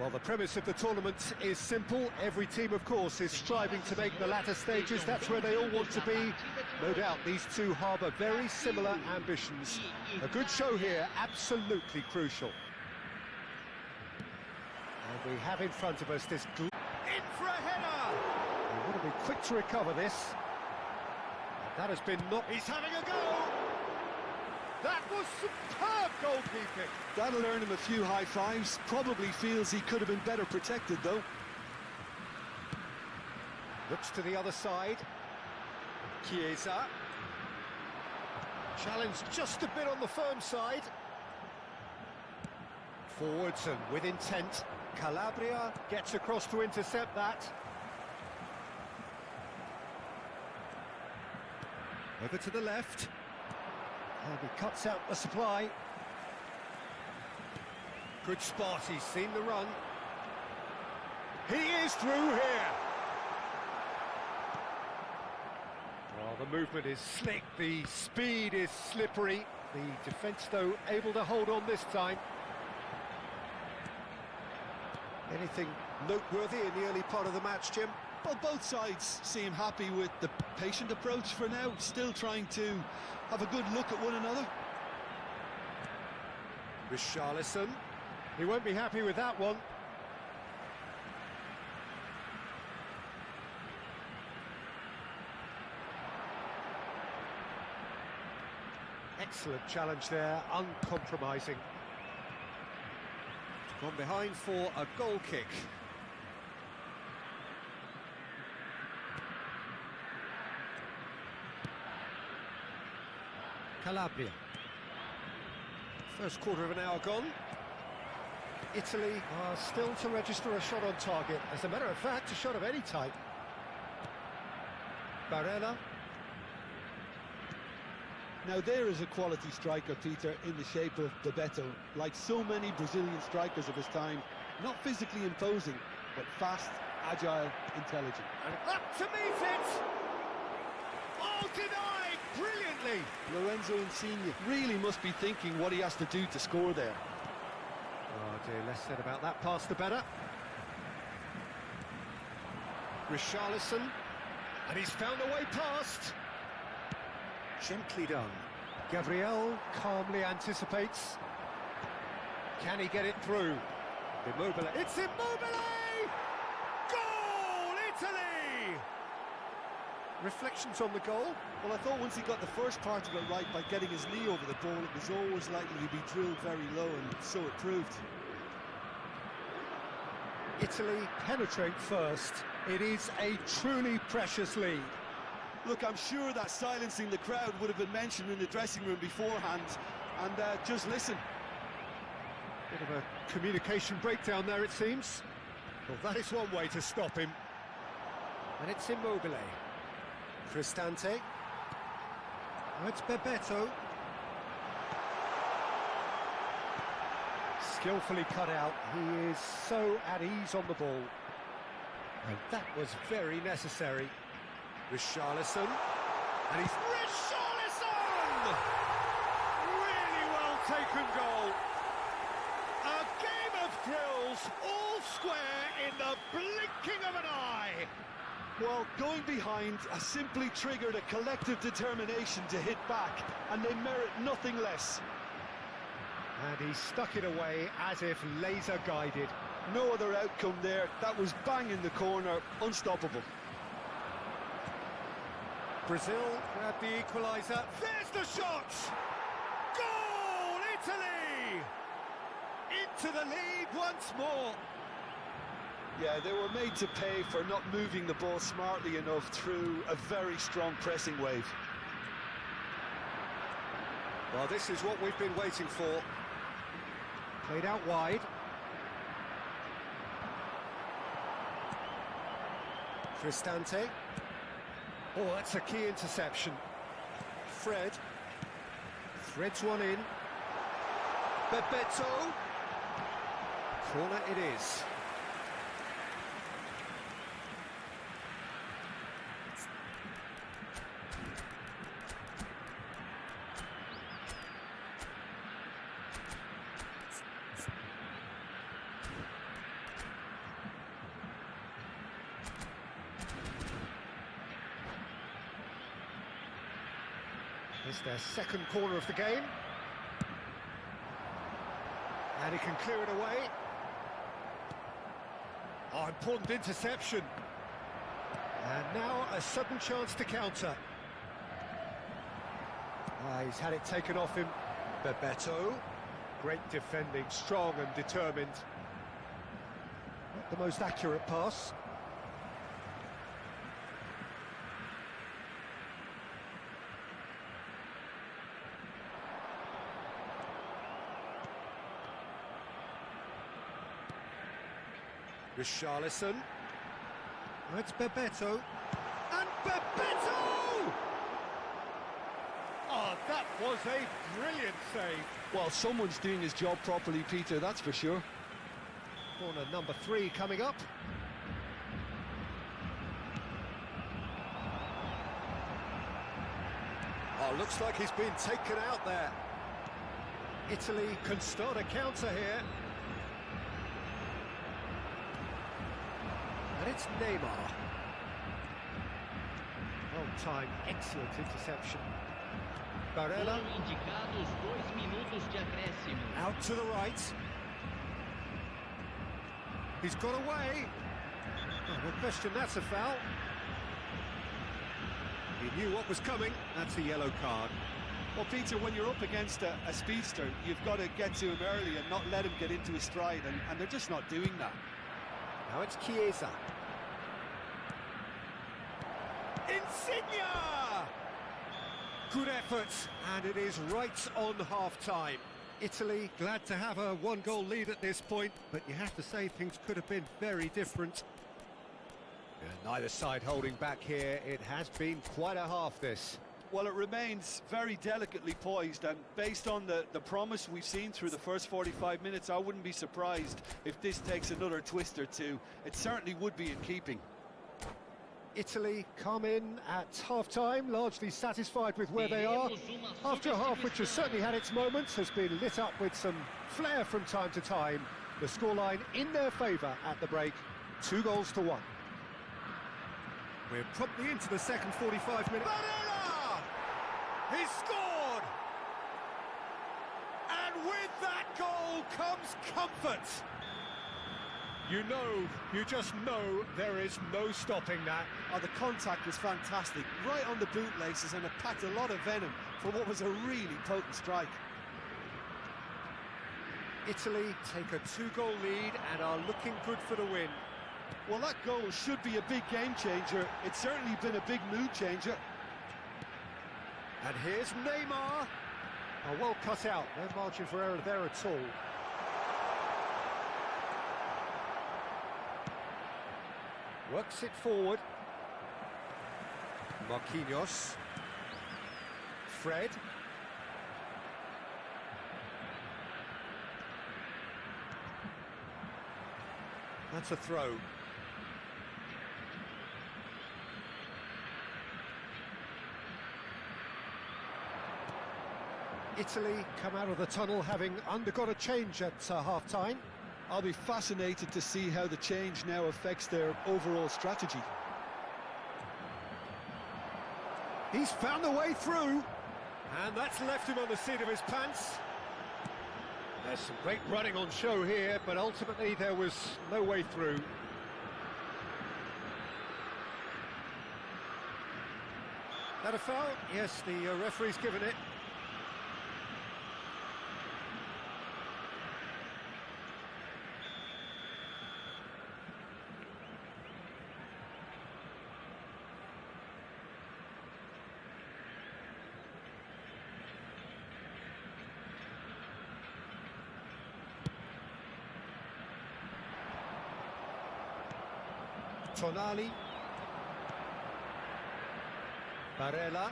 S1: Well, the premise of the tournament is simple. Every team, of course, is striving to make the latter stages. That's where they all want to be. No doubt these two harbour very similar ambitions. A good show here, absolutely crucial. And we have in front of us this... In for a header! We want to be quick to recover this. And that has been knocked... He's having a go! That was superb goalkeeping!
S2: That'll earn him a few high fives. Probably feels he could have been better protected, though.
S1: Looks to the other side. Chiesa. Challenge just a bit on the firm side. Forwards and with intent. Calabria gets across to intercept that. Over to the left. And he cuts out the supply. Good spot, he's seen the run. He is through here. Well, the movement is slick, the speed is slippery. The defence, though, able to hold on this time. Anything noteworthy in the early part of the match, Jim?
S2: Well, both sides seem happy with the patient approach for now, still trying to have a good look at one another.
S1: Richarlison. He won't be happy with that one. Excellent challenge there, uncompromising. Gone behind for a goal kick. Calabria. First quarter of an hour gone. Italy are still to register a shot on target. As a matter of fact, a shot of any type. Barella.
S2: Now there is a quality striker, Peter, in the shape of Bebeto. Like so many Brazilian strikers of his time, not physically imposing, but fast, agile, intelligent.
S1: And up to meet it! Oh, denied brilliantly!
S2: Lorenzo Insigne really must be thinking what he has to do to score there.
S1: Oh dear, less said about that pass the better. Richarlison, and he's found a way past. Gently done. Gabriel calmly anticipates. Can he get it through? Immobile. It's Immobile! Goal, Italy! Reflections on the goal?
S2: Well, I thought once he got the first part of it right by getting his knee over the ball, it was always likely to be drilled very low, and so it proved.
S1: Italy penetrate first. It is a truly precious lead.
S2: Look, I'm sure that silencing the crowd would have been mentioned in the dressing room beforehand, and just listen.
S1: Bit of a communication breakdown there, it seems. Well, that is one way to stop him. And it's Immobile. Cristante. Oh, it's Bebeto. Skillfully cut out. He is so at ease on the ball. And that was very necessary. Richarlison. And he's... Richarlison! Really well taken goal. A game of thrills, all square in the blinking of an eye.
S2: Well, going behind has simply triggered a collective determination to hit back, and they merit nothing less.
S1: And he stuck it away as if laser guided.
S2: No other outcome there. That was bang in the corner, unstoppable.
S1: Brazil grabbed the equaliser. There's the shot! Goal, Italy! Into the lead once more.
S2: Yeah, they were made to pay for not moving the ball smartly enough through a very strong pressing wave.
S1: Well, this is what we've been waiting for. Played out wide. Cristante. Oh, that's a key interception. Fred. Threads one in. Bebeto. Corner it is. It's their second corner of the game. And he can clear it away. Oh, important interception. And now a sudden chance to counter. He's had it taken off him. Bebeto. Great defending, strong and determined. Not the most accurate pass. Richarlison. Oh, it's Bebeto. And Bebeto! Oh, that was a brilliant save.
S2: Well, someone's doing his job properly, Peter, that's for sure.
S1: Corner number 3 coming up. Oh, looks like he's been taken out there. Italy can start a counter here. And it's Neymar. Well timed, excellent interception. Barella. Out to the right. He's got away. Oh, no question, that's a foul. He knew what was coming. That's a yellow card.
S2: Well, Peter, when you're up against a speedster, you've got to get to him early and not let him get into his stride, and they're just not doing that.
S1: Now it's Chiesa. Insigne! Good effort, and it is right on half-time. Italy glad to have a one-goal lead at this point, but you have to say things could have been very different. And neither side holding back here. It has been quite a half, this.
S2: Well, it remains very delicately poised, and based on the promise we've seen through the first 45 minutes, I wouldn't be surprised if this takes another twist or two. It certainly would be in keeping.
S1: Italy come in at half-time, largely satisfied with where they are. After a half which has certainly had its moments, has been lit up with some flair from time to time. The scoreline in their favour at the break, 2-1. We're promptly into the second 45 minutes. Barella! He scored! And with that goal comes comfort. You just know there is no stopping that.
S2: Oh, the contact was fantastic, right on the bootlaces, and it packed a lot of venom for what was a really potent strike.
S1: Italy take a 2-goal lead and are looking good for the win.
S2: Well, that goal should be a big game changer. It's certainly been a big mood changer.
S1: And here's Neymar. Oh, well cut out, no margin for error there at all. Works it forward. Marquinhos. Fred. That's a throw. Italy come out of the tunnel having undergone a change at half-time.
S2: I'll be fascinated to see how the change now affects their overall strategy.
S1: He's found the way through, and that's left him on the seat of his pants. There's some great running on show here, but ultimately there was no way through. That a foul? Yes, the referee's given it. Tonali. Barella.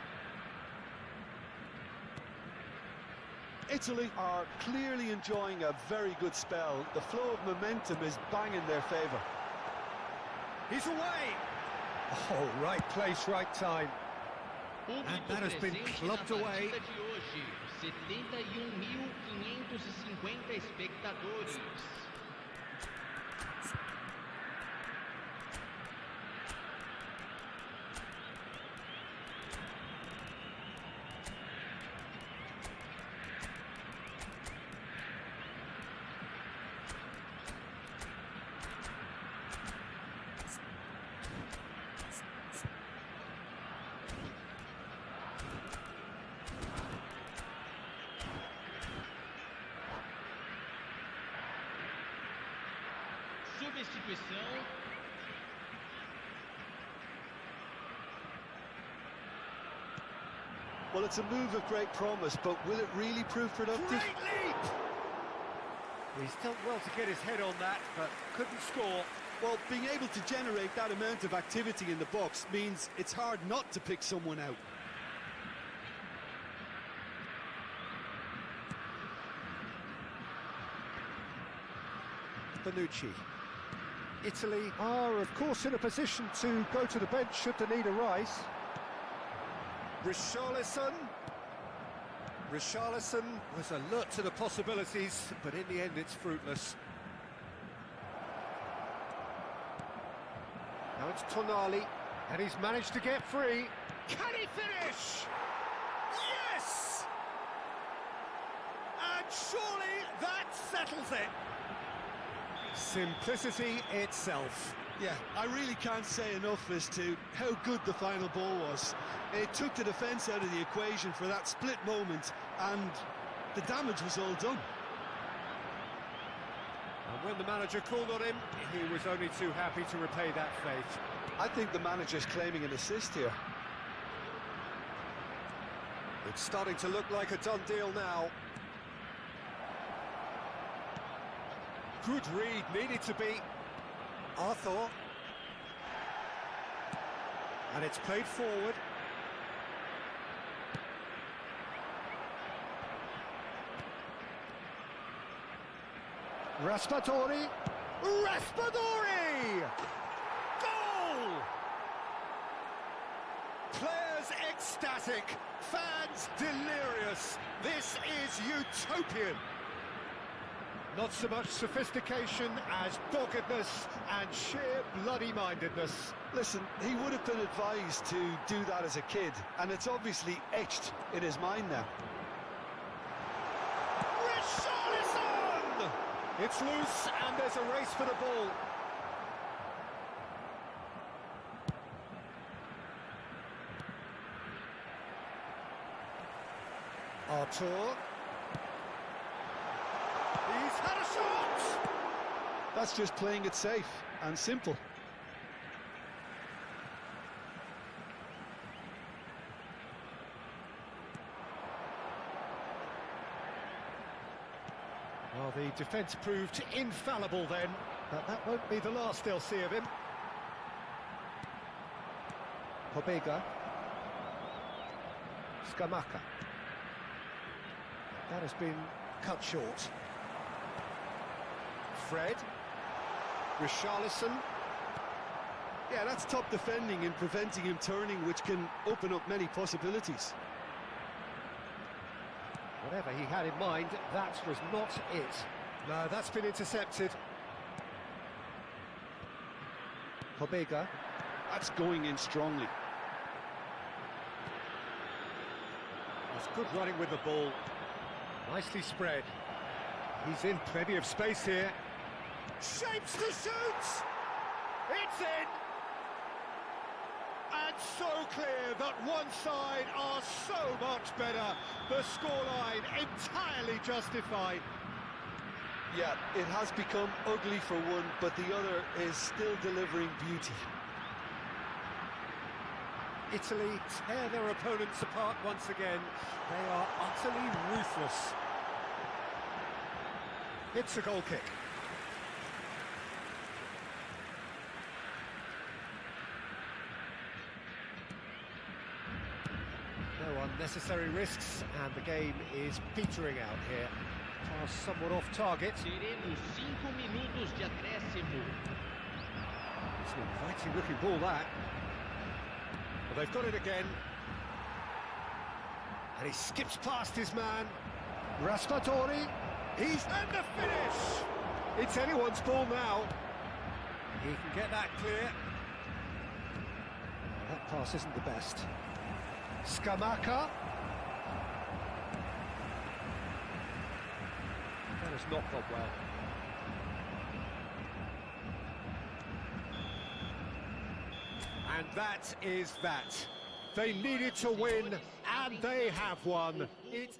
S2: Italy are clearly enjoying a very good spell. The flow of momentum is bang in their favour.
S1: He's away! Oh, right place, right time. And that has been clubbed away.
S5: 71.550 espectadores. destituição.
S2: Well, it's a move of great promise, but will it really prove productive?
S1: Great leap! He's done well to get his head on that, but couldn't score.
S2: Well, being able to generate that amount of activity in the box means it's hard not to pick someone out.
S1: Bonucci. Italy are, of course, in a position to go to the bench should the need arise. Richarlison. Richarlison was alert to the possibilities, but in the end it's fruitless. Now it's Tonali, and he's managed to get free. Can he finish? Yes! And surely that settles it. Simplicity itself.
S2: Yeah, I really can't say enough as to how good the final ball was. It took the defence out of the equation for that split moment, and the damage was all done.
S1: And when the manager called on him, he was only too happy to repay that faith.
S2: I think the manager's claiming an assist here.
S1: It's starting to look like a done deal now. Good read, needed to be. Arthur. And it's played forward. Raspadori! Raspadori! Goal! Players ecstatic, fans delirious. This is utopian. Not so much sophistication as doggedness and sheer bloody-mindedness.
S2: Listen, he would have been advised to do that as a kid, and it's obviously etched in his mind now.
S1: Richarlison! It's loose, and there's a race for the ball. Arthur. He's had a shot!
S2: That's just playing it safe and simple.
S1: Well, the defence proved infallible then, but that won't be the last they'll see of him. Pobega. Scamacca. That has been cut short. Fred. Richarlison.
S2: Yeah, that's top defending and preventing him turning, which can open up many possibilities.
S1: Whatever he had in mind, that was not it. No, that's been intercepted. Pobega.
S2: That's going in strongly.
S1: It's good running with the ball. Nicely spread. He's in plenty of space here. Shapes to shoot! It's in! And so clear that one side are so much better. The scoreline entirely justified.
S2: Yeah, it has become ugly for one, but the other is still delivering beauty.
S1: Italy tear their opponents apart once again. They are utterly ruthless. It's a goal kick. No unnecessary risks, and the game is petering out here. Pass somewhat off target.
S5: Teremos 5 minutos de acréscimo.
S1: It's an inviting looking ball, that. But they've got it again. And he skips past his man. Raspadori. He's and the finish! It's anyone's ball now. He can get that clear. That pass isn't the best. Scamacca. That has not gone well. And that is that. They needed to win, and they have won. It's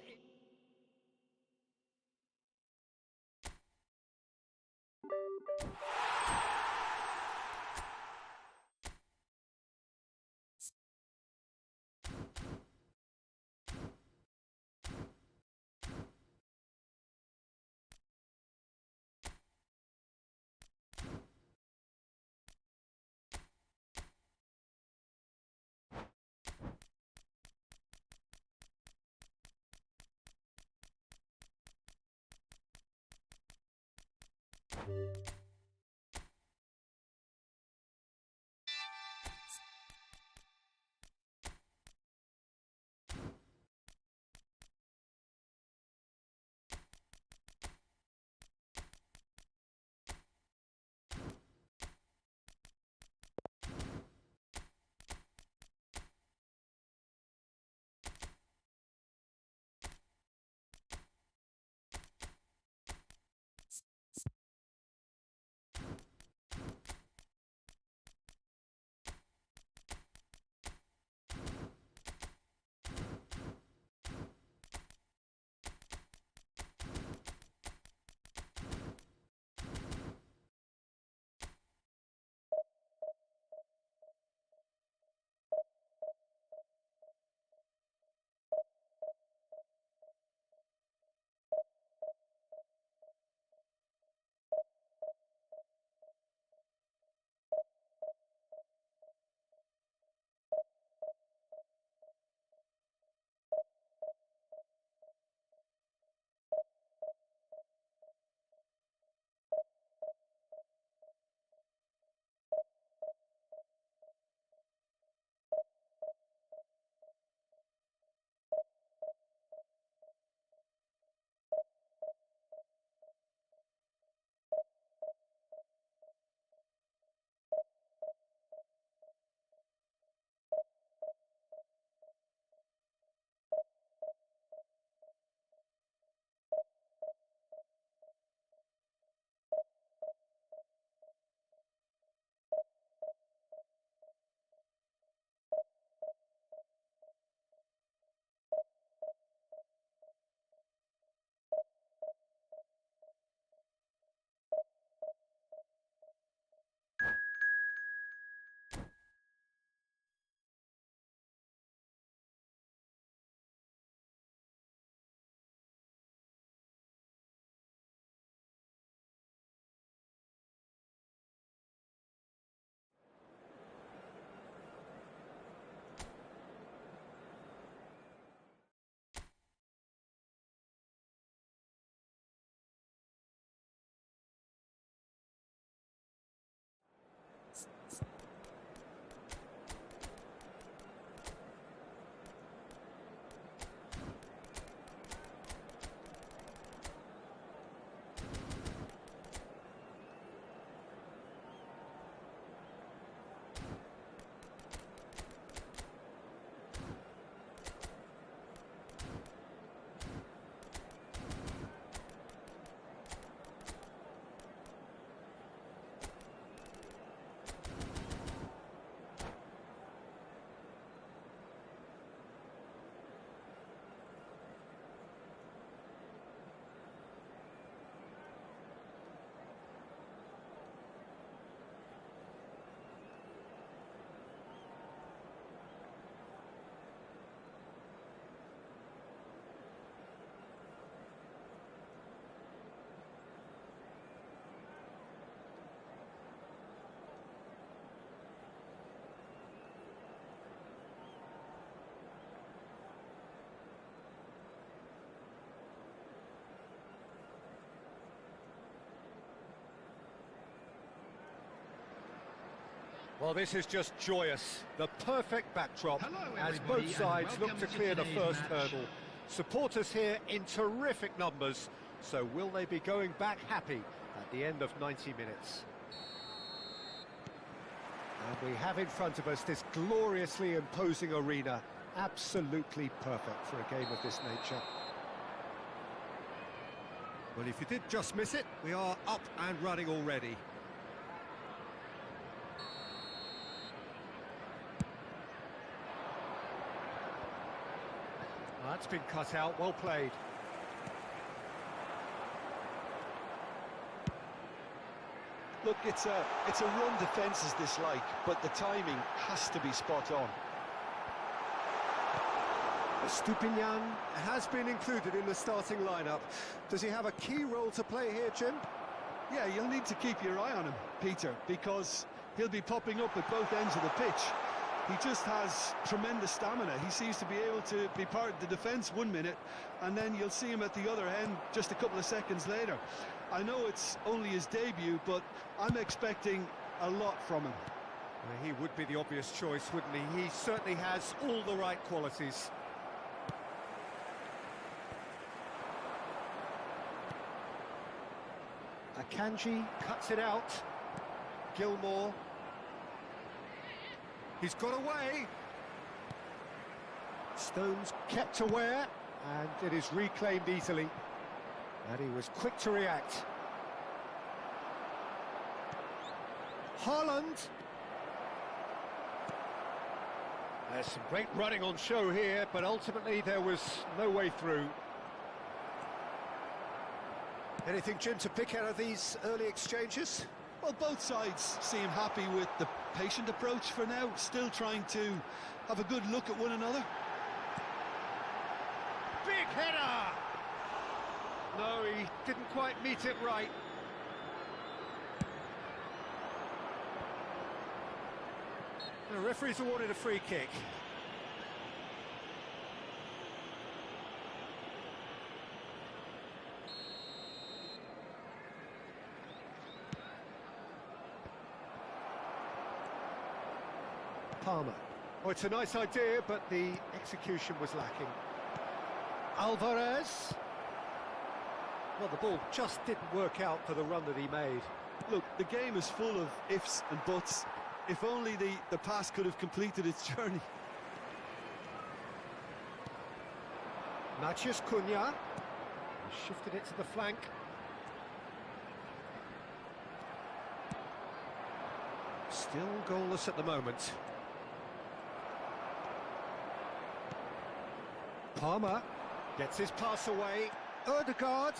S1: Well, this is just joyous. The perfect backdrop
S3: Hello,
S1: as
S3: everybody,
S1: both sides
S3: and
S1: look
S3: welcome
S1: to
S3: to
S1: clear the
S3: today's
S1: first
S3: match.
S1: hurdle. Supporters here in terrific numbers. So will they be going back happy at the end of 90 minutes? And we have in front of us this gloriously imposing arena. Absolutely perfect for a game of this nature. Well, if you did just miss it, we are up and running already. That's been cut out, well played.
S2: Look, it's a run defence is dislike, but the timing has to be spot on.
S1: Stupinian has been included in the starting lineup. Does he have a key role to play here, Jim?
S2: Yeah, you'll need to keep your eye on him, Peter, because he'll be popping up at both ends of the pitch. He just has tremendous stamina. He seems to be able to be part of the defence 1 minute, and then you'll see him at the other end just a couple of seconds later. I know it's only his debut, but I'm expecting a lot from him.
S1: Well, he would be the obvious choice, wouldn't he? He certainly has all the right qualities. Akanji cuts it out. Gilmore. He's got away. Stones kept aware, and it is reclaimed easily. And he was quick to react. Haaland. There's some great running on show here, but ultimately there was no way through. Anything, Jim, to pick out of these early exchanges?
S2: Well, both sides seem happy with the patient approach for now, still trying to have a good look at one another.
S1: Big header! No, he didn't quite meet it right. The referee's awarded a free kick. Palmer. Oh, it's a nice idea, but the execution was lacking. Alvarez. Well, the ball just didn't work out for the run that he made.
S2: Look, the game is full of ifs and buts. If only the pass could have completed its journey.
S1: Matheus Cunha. He shifted it to the flank. Still goalless at the moment. Palmer gets his pass away. Ødegaard.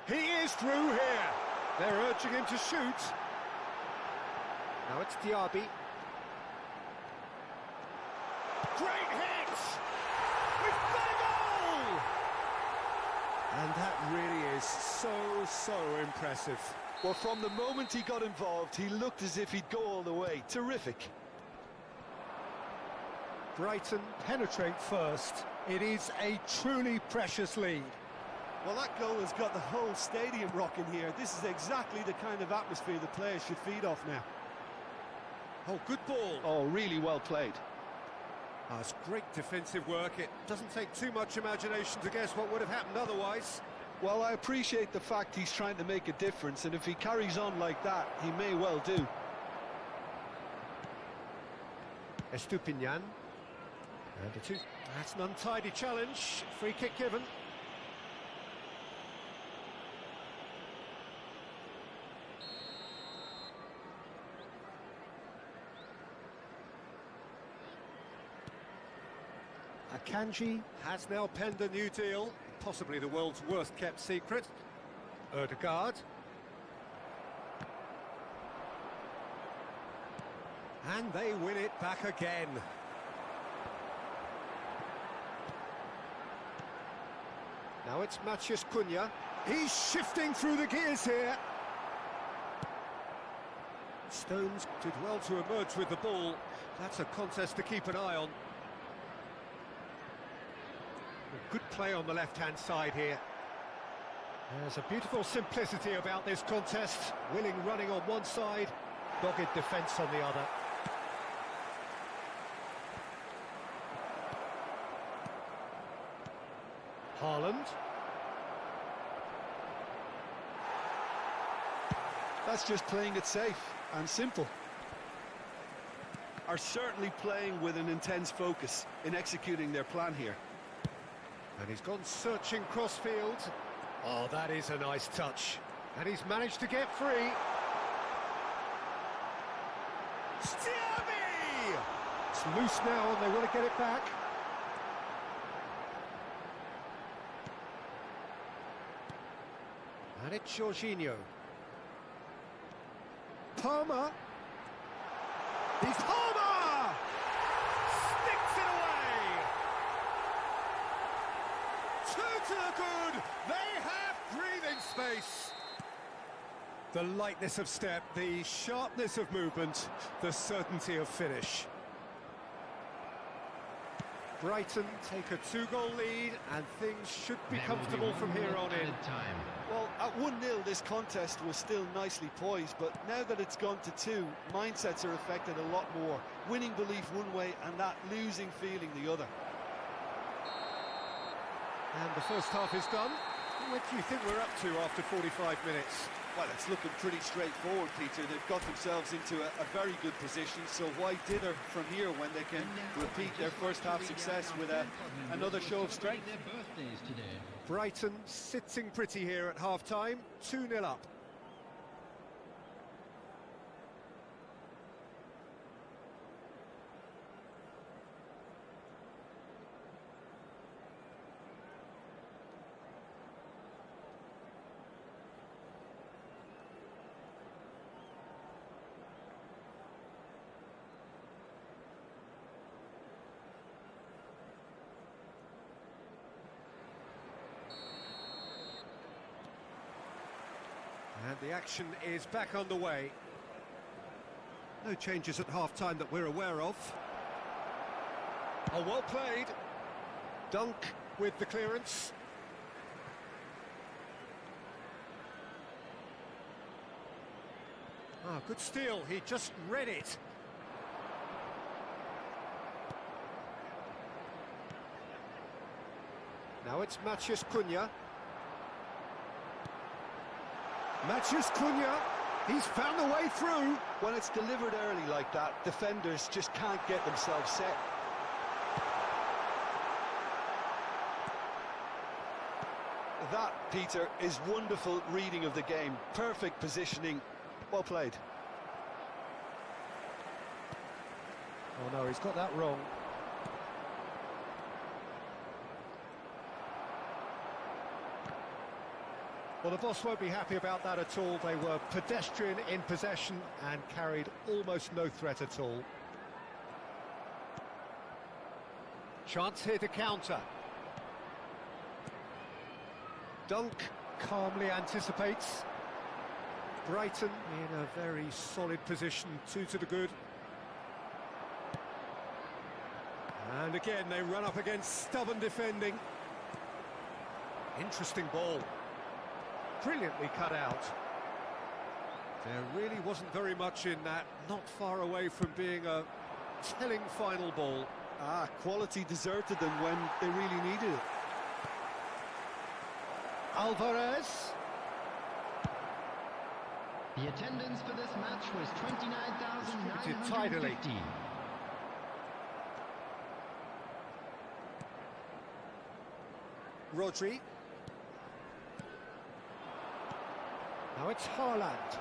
S1: He is through here. They're urging him to shoot. Now it's Diaby. Great hit! We've got a goal! And that really is so impressive.
S2: Well, from the moment he got involved, he looked as if he'd go all the way. Terrific.
S1: Brighton penetrate first. It is a truly precious lead.
S2: Well, that goal has got the whole stadium rocking here. This is exactly the kind of atmosphere the players should feed off now.
S1: Oh, good ball.
S2: Oh, really well played.
S1: Oh, it's great defensive work. It doesn't take too much imagination to guess what would have happened otherwise.
S2: Well, I appreciate the fact he's trying to make a difference, and if he carries on like that, he may well do.
S1: Estupinian. And it is. That's an untidy challenge. Free kick given. Akanji has now penned a new deal, possibly the world's worst kept secret. Ødegaard. And they win it back again. Now it's Matheus Cunha. He's shifting through the gears here. Stones did well to emerge with the ball. That's a contest to keep an eye on. Good play on the left-hand side here. There's a beautiful simplicity about this contest. Willing running on one side, dogged defence on the other. Haaland.
S2: That's just playing it safe and simple. Are certainly playing with an intense focus in executing their plan here.
S1: And he's gone searching crossfield. Oh, that is a nice touch. And he's managed to get free. Diaby! It's loose now and they want to get it back. And it's Jorginho. Palmer. He's Palmer! Sticks it away! Two to the good! They have breathing space! The lightness of step, the sharpness of movement, the certainty of finish. Brighton take a 2-goal lead, and things should be comfortable from here on in.
S4: Time.
S2: Well, at 1-0 this contest was still nicely poised, but now that it's gone to 2, mindsets are affected a lot more. Winning belief one way and that losing feeling the other.
S1: And the first half is done. What do you think we're up to after 45 minutes?
S2: Well, it's looking pretty straightforward, Peter. They've got themselves into a very good position, so why dither from here when they can repeat their first half success with another show of strength?
S1: Brighton sitting pretty here at half-time, 2-0 up. And the action is back underway. No changes at half-time that we're aware of. Oh, well played. Dunk with the clearance. Ah, good steal. He just read it. Now it's Matheus Cunha. Matheus Cunha, he's found a way through.
S2: When it's delivered early like that, defenders just can't get themselves set. That, Peter, is wonderful reading of the game. Perfect positioning. Well played.
S1: Oh no, he's got that wrong. Well, the boss won't be happy about that at all. They were pedestrian in possession and carried almost no threat at all. Chance here to counter. Dunk calmly anticipates. Brighton in a very solid position, 2 to the good. And again, they run up against stubborn defending. Interesting ball. Brilliantly cut out. There really wasn't very much in that, not far away from being a telling final ball.
S2: Ah, quality deserted them when they really needed it.
S1: Alvarez.
S5: The attendance for this match was 29,950.
S1: Tidily. Rodri. Now it's Haaland.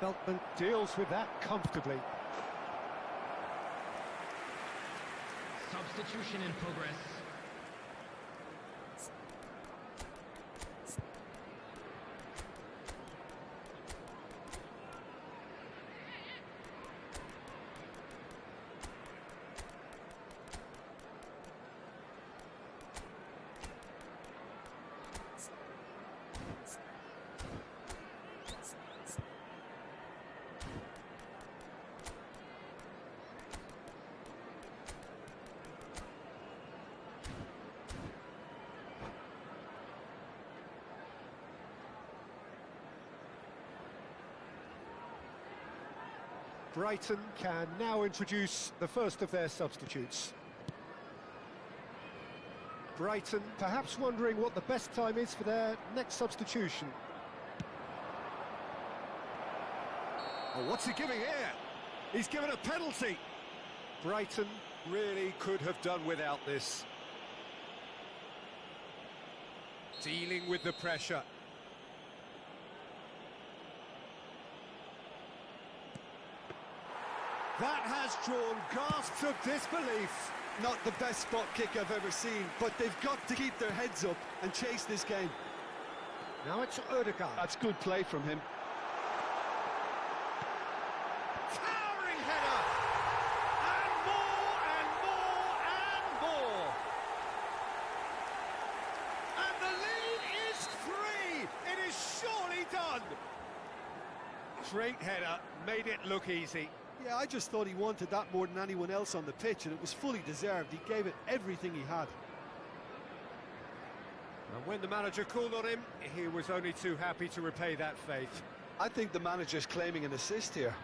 S1: Beltman deals with that comfortably.
S5: Substitution in progress.
S1: Brighton can now introduce the first of their substitutes. Brighton perhaps wondering what the best time is for their next substitution. Oh, what's he giving here? He's given a penalty. Brighton really could have done without this. Dealing with the pressure. That has drawn gasps of disbelief.
S2: Not the best spot kick I've ever seen, but they've got to keep their heads up and chase this game.
S1: Now it's Odegaard.
S2: That's good play from him.
S1: Towering header! And more, and more, and more! And the lead is 3! It is surely done! Great header, made it look easy.
S2: Yeah, I just thought he wanted that more than anyone else on the pitch, and it was fully deserved. He gave it everything he had.
S1: And when the manager called on him, he was only too happy to repay that faith.
S2: I think the manager's claiming an assist here.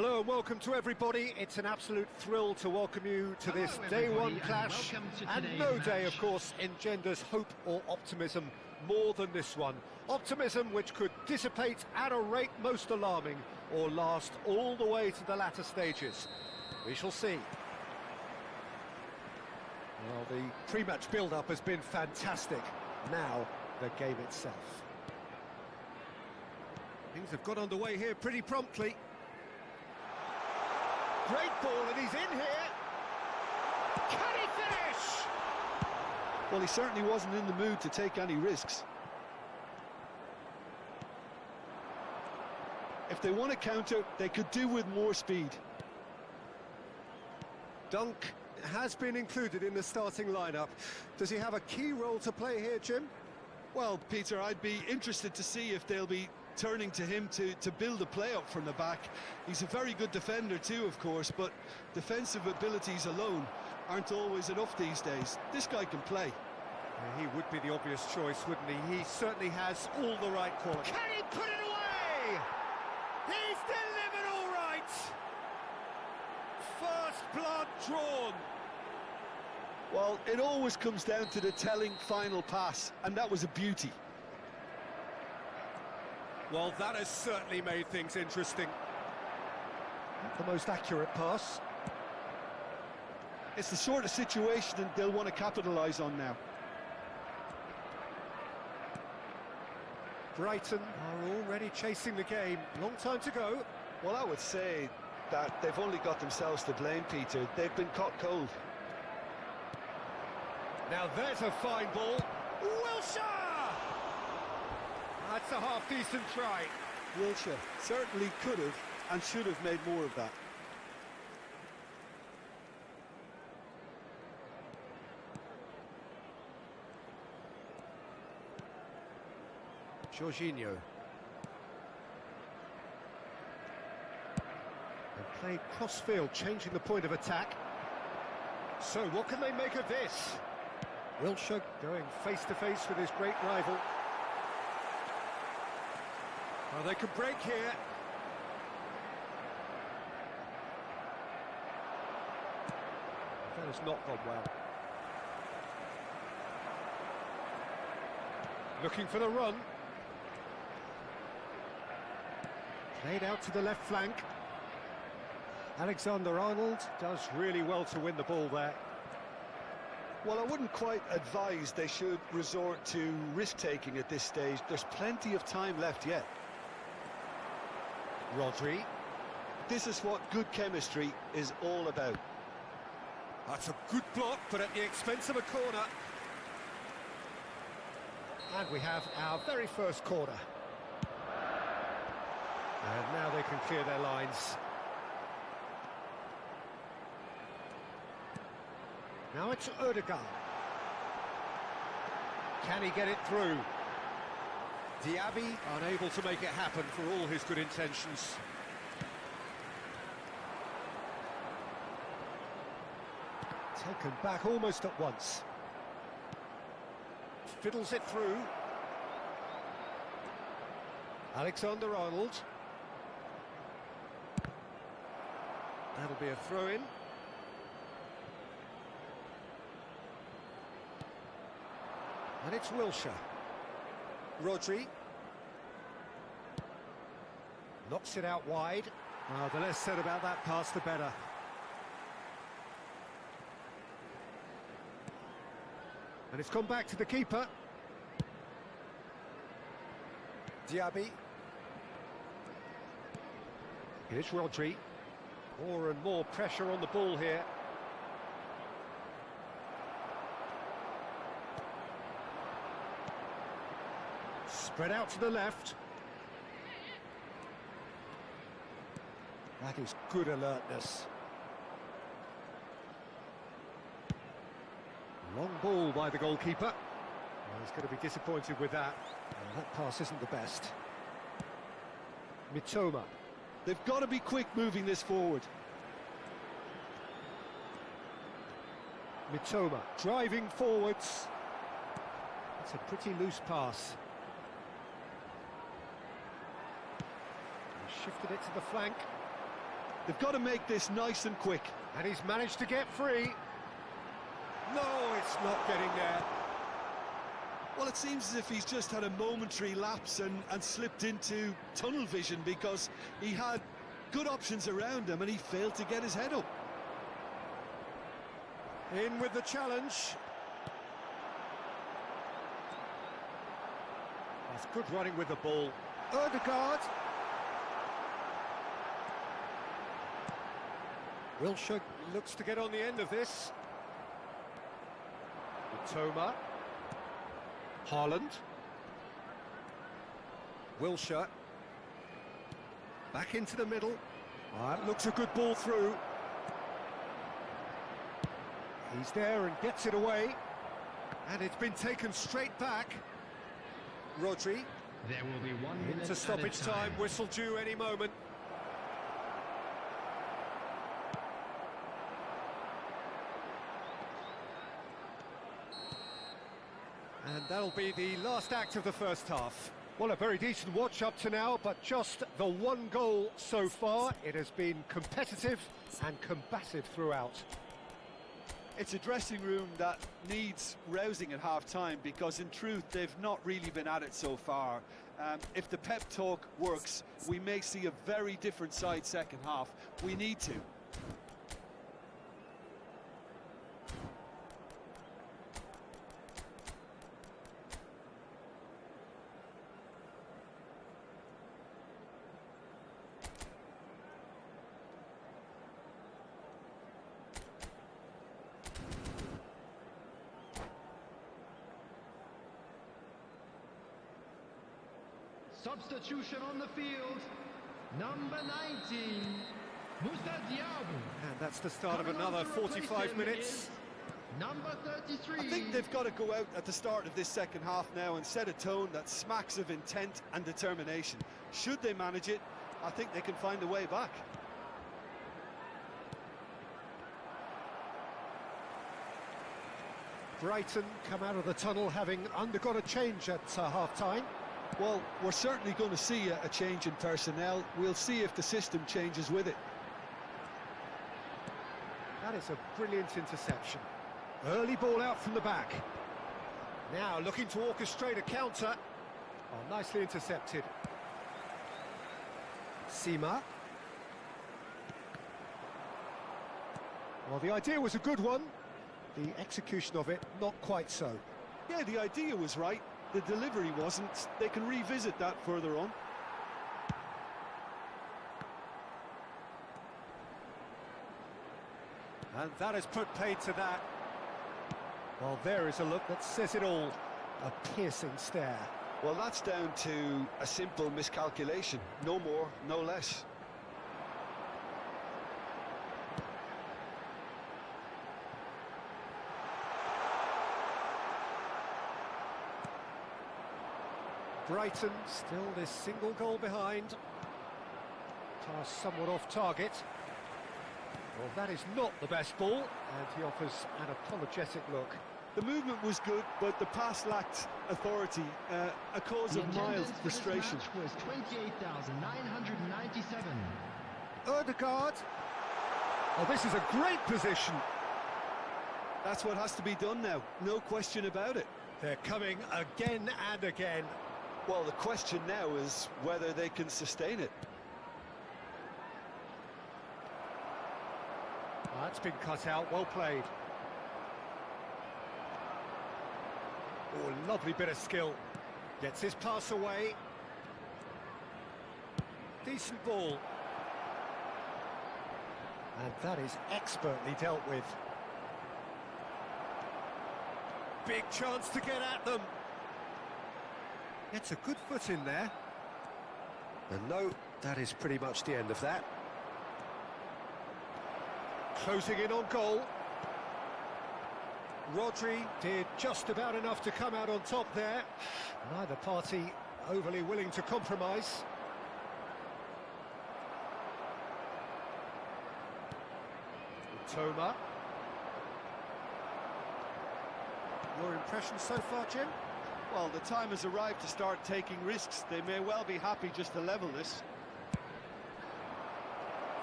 S1: Hello and welcome to everybody. It's an absolute thrill to welcome you to this day one clash. And no day, of course, engenders hope or optimism more than this one. Optimism which could dissipate at a rate most alarming or last all the way to the latter stages. We shall see. Well, the pre-match build-up has been fantastic. Now, the game itself. Things have got underway here pretty promptly. Great ball, and he's in here. Can he finish?
S2: Well, he certainly wasn't in the mood to take any risks. If they want to counter, they could do with more speed.
S1: Dunk has been included in the starting lineup. Does he have a key role to play here, Jim?
S2: Well, Peter, I'd be interested to see if they'll be turning to him to build a play-up from the back. He's a very good defender too, of course, but defensive abilities alone aren't always enough these days. This guy can play.
S1: Yeah, he would be the obvious choice, wouldn't he? He certainly has all the right qualities. Can he put it away? He's delivered all right! First blood drawn.
S2: Well, it always comes down to the telling final pass, and that was a beauty.
S1: Well, that has certainly made things interesting. Not the most accurate pass.
S2: It's the sort of situation that they'll want to capitalise on now.
S1: Brighton are already chasing the game. Long time to go.
S2: Well, I would say that they've only got themselves to blame, Peter. They've been caught cold.
S1: Now there's a fine ball. Wilshere! That's a half-decent try.
S2: Wilshere certainly could have and should have made more of that.
S1: Jorginho. And played cross-field, changing the point of attack. So what can they make of this? Wilshere going face-to-face with his great rival. Oh, they can break here. That has not gone well. Looking for the run. Played out to the left flank. Alexander-Arnold does really well to win the ball there.
S2: Well, I wouldn't quite advise they should resort to risk-taking at this stage. There's plenty of time left yet.
S1: Rodri.
S2: This is what good chemistry is all about.
S1: That's a good block, but at the expense of a corner. And we have our very first corner. And now they can clear their lines. Now it's Odegaard. Can he get it through? Diaby unable to make it happen for all his good intentions. Taken back almost at once. Fiddles it through. Alexander-Arnold. That'll be a throw-in. And it's Wilshere. Rodri. Knocks it out wide. The less said about that pass, the better. And it's gone back to the keeper. Diaby. Here's Rodri. More and more pressure on the ball here. Spread out to the left. That is good alertness. Long ball by the goalkeeper. Well, he's going to be disappointed with that. Well, that pass isn't the best. Mitoma.
S2: They've got to be quick moving this forward.
S1: Mitoma driving forwards. It's a pretty loose pass. He shifted it to the flank.
S2: They've got to make this nice and quick.
S1: And he's managed to get free. No, it's not getting there.
S2: Well, it seems as if he's just had a momentary lapse and slipped into tunnel vision, because he had good options around him and he failed to get his head up.
S1: In with the challenge. That's good running with the ball. Ødegaard. Wilshere looks to get on the end of this. Toma. Haaland. Wilshere. Back into the middle. That looks a good ball through. He's there and gets it away. And it's been taken straight back. Rodri.
S3: There will be 1 minute
S1: Into stoppage time, whistle due any moment. And that'll be the last act of the first half. Well, a very decent watch up to now, but just the one goal so far. It has been competitive and combative throughout.
S2: It's a dressing room that needs rousing at half-time, because in truth they've not really been at it so far. If the pep talk works, we may see a very different side second half. We need to.
S5: Substitution on the field, number 19, Moussa Diaby.
S1: And that's the start of
S5: Coming
S1: another
S5: on to replace
S1: 45
S5: him
S1: minutes.
S5: is number 33.
S2: I think they've got to go out at the start of this second half now and set a tone that smacks of intent and determination. Should they manage it, I think they can find a way back.
S1: Brighton come out of the tunnel having undergone a change at half-time.
S2: Well, we're certainly going to see a change in personnel. We'll see if the system changes with it.
S1: That is a brilliant interception. Early ball out from the back. Now looking to orchestrate a counter. Oh, nicely intercepted. Sima. Well, the idea was a good one. The execution of it, not quite so.
S2: Yeah, the idea was right. The delivery wasn't. They can revisit that further on.
S1: And that has put paid to that. Well, there is a look that says it all. A piercing stare.
S2: Well, that's down to a simple miscalculation. No more, no less.
S1: Brighton still this single goal behind. Pass somewhat off target. Well, that is not the best ball, and he offers an apologetic look.
S2: The movement was good, but the pass lacked authority, a cause
S5: The
S2: of mild
S5: attendance for this
S2: frustration.
S5: match was 28,997.
S1: Ødegaard. Oh, this is a great position.
S2: That's what has to be done now, no question about it.
S1: They're coming again and again.
S2: Well, the question now is whether they can sustain it.
S1: That's been cut out, well played. Oh, lovely bit of skill. Gets his pass away. Decent ball. And that is expertly dealt with. Big chance to get at them. Gets a good foot in there. And no, that is pretty much the end of that. Closing in on goal. Rodri did just about enough to come out on top there. Neither party overly willing to compromise. Toma. Your impression so far, Jim?
S2: Well, the time has arrived to start taking risks. They may well be happy just to level this.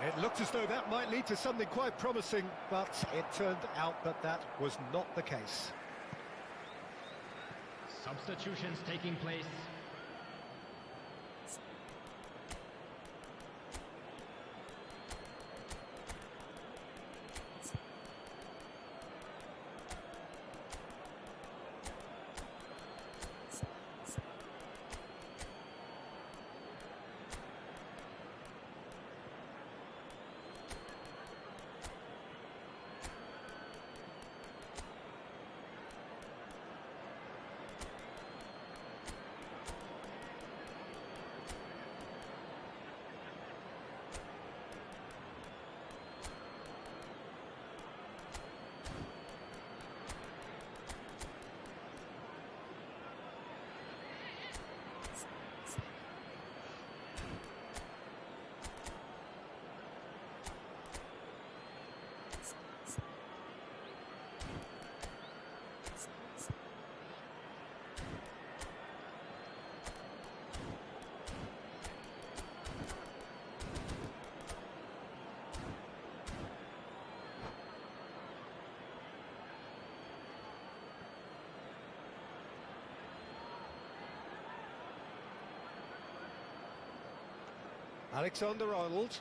S1: It looked as though that might lead to something quite promising, but it turned out that that was not the case.
S3: Substitutions taking place.
S1: Alexander-Arnold.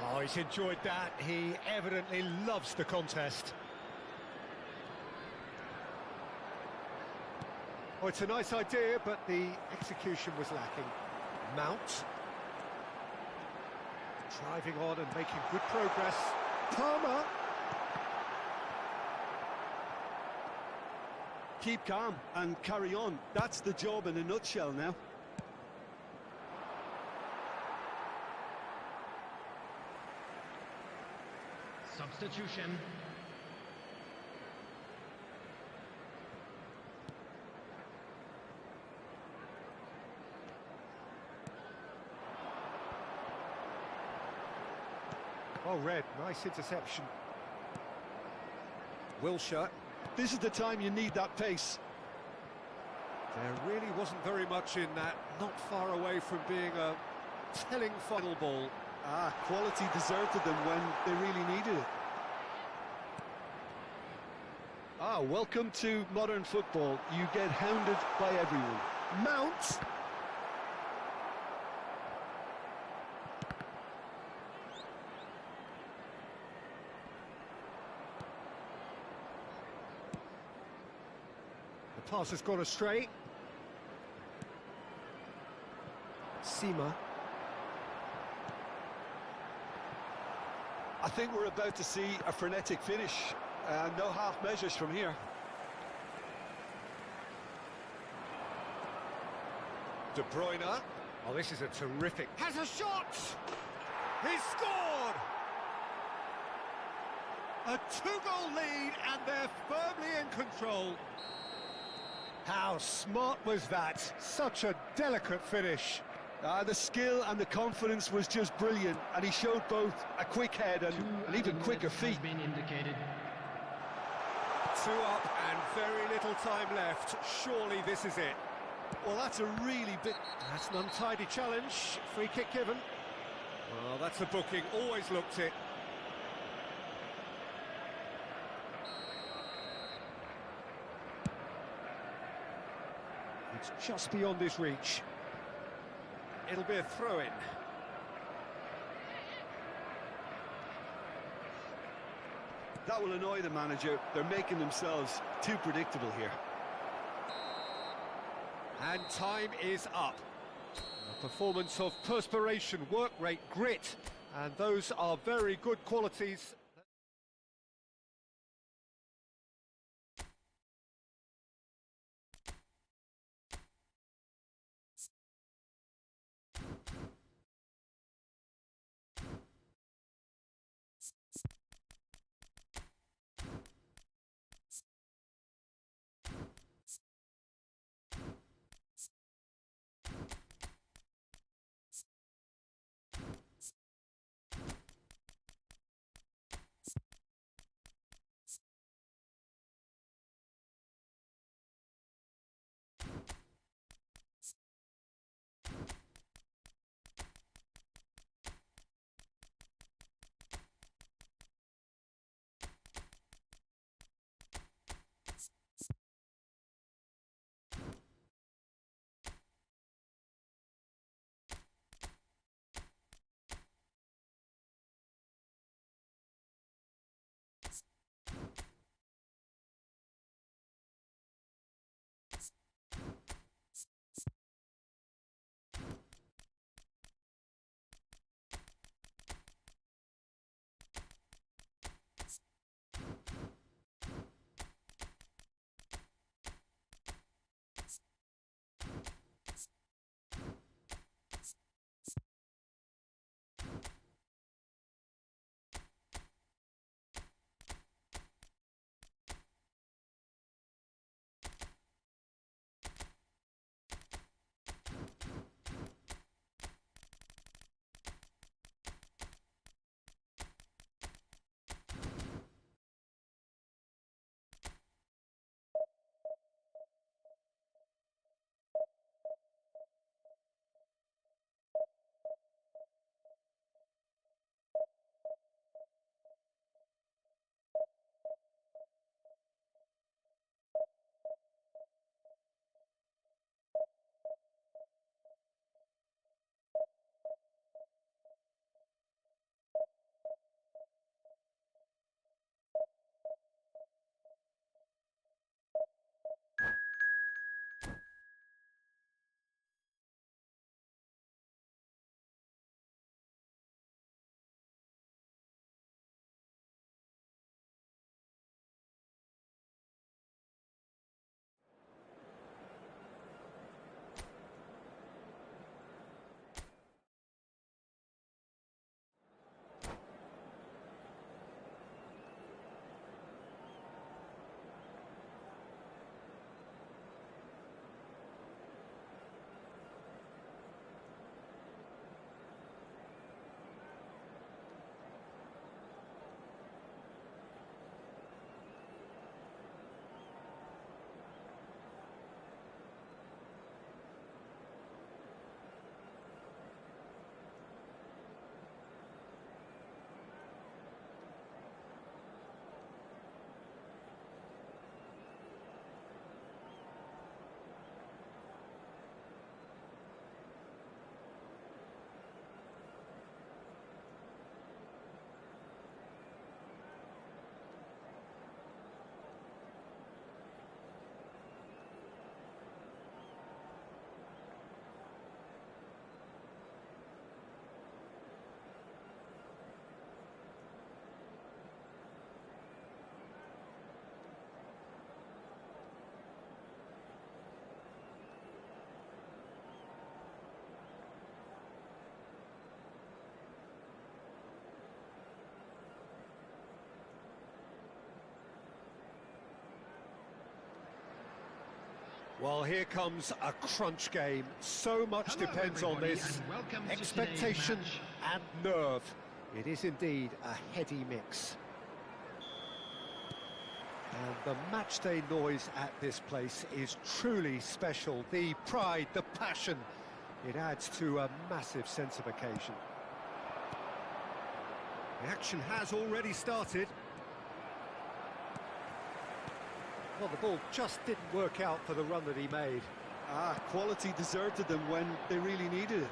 S1: Oh, he's enjoyed that. He evidently loves the contest. Oh, it's a nice idea, but the execution was lacking. Mount. Driving on and making good progress. Palmer.
S2: Keep calm and carry on. That's the job in a nutshell now.
S3: Substitution.
S1: Oh, Red, nice interception. Wilshere.
S2: This is the time you need that pace.
S1: There really wasn't very much in that, not far away from being a telling final ball.
S2: Quality deserted them when they really needed it. Welcome to modern football. You get hounded by everyone.
S1: Mount. The pass has gone astray. Seema.
S2: I think we're about to see a frenetic finish. No half measures from here.
S1: De Bruyne. Oh, this is a terrific... Has a shot! He's scored! A two-goal lead, and they're firmly in control. How smart was that? Such a delicate finish.
S2: The skill and the confidence was just brilliant, and he showed both a quick head and an even quicker feet.
S3: Been indicated.
S1: 2 up and very little time left. Surely this is it.
S2: Well, that's a really big...
S1: That's an untidy challenge. Free kick given. Well, that's a booking. Always looked it. It's just beyond his reach. It'll be a throw-in.
S2: That will annoy the manager. They're making themselves too predictable here.
S1: And time is up. A performance of perspiration, work rate, grit, and those are very good qualities. Well, here comes a crunch game. So much depends on this. Expectation and nerve. It is indeed a heady mix. And the matchday noise at this place is truly special. The pride, the passion, it adds to a massive sense of occasion. The action has already started. Well, the ball just didn't work out for the run that he made.
S2: Quality deserted them when they really needed it.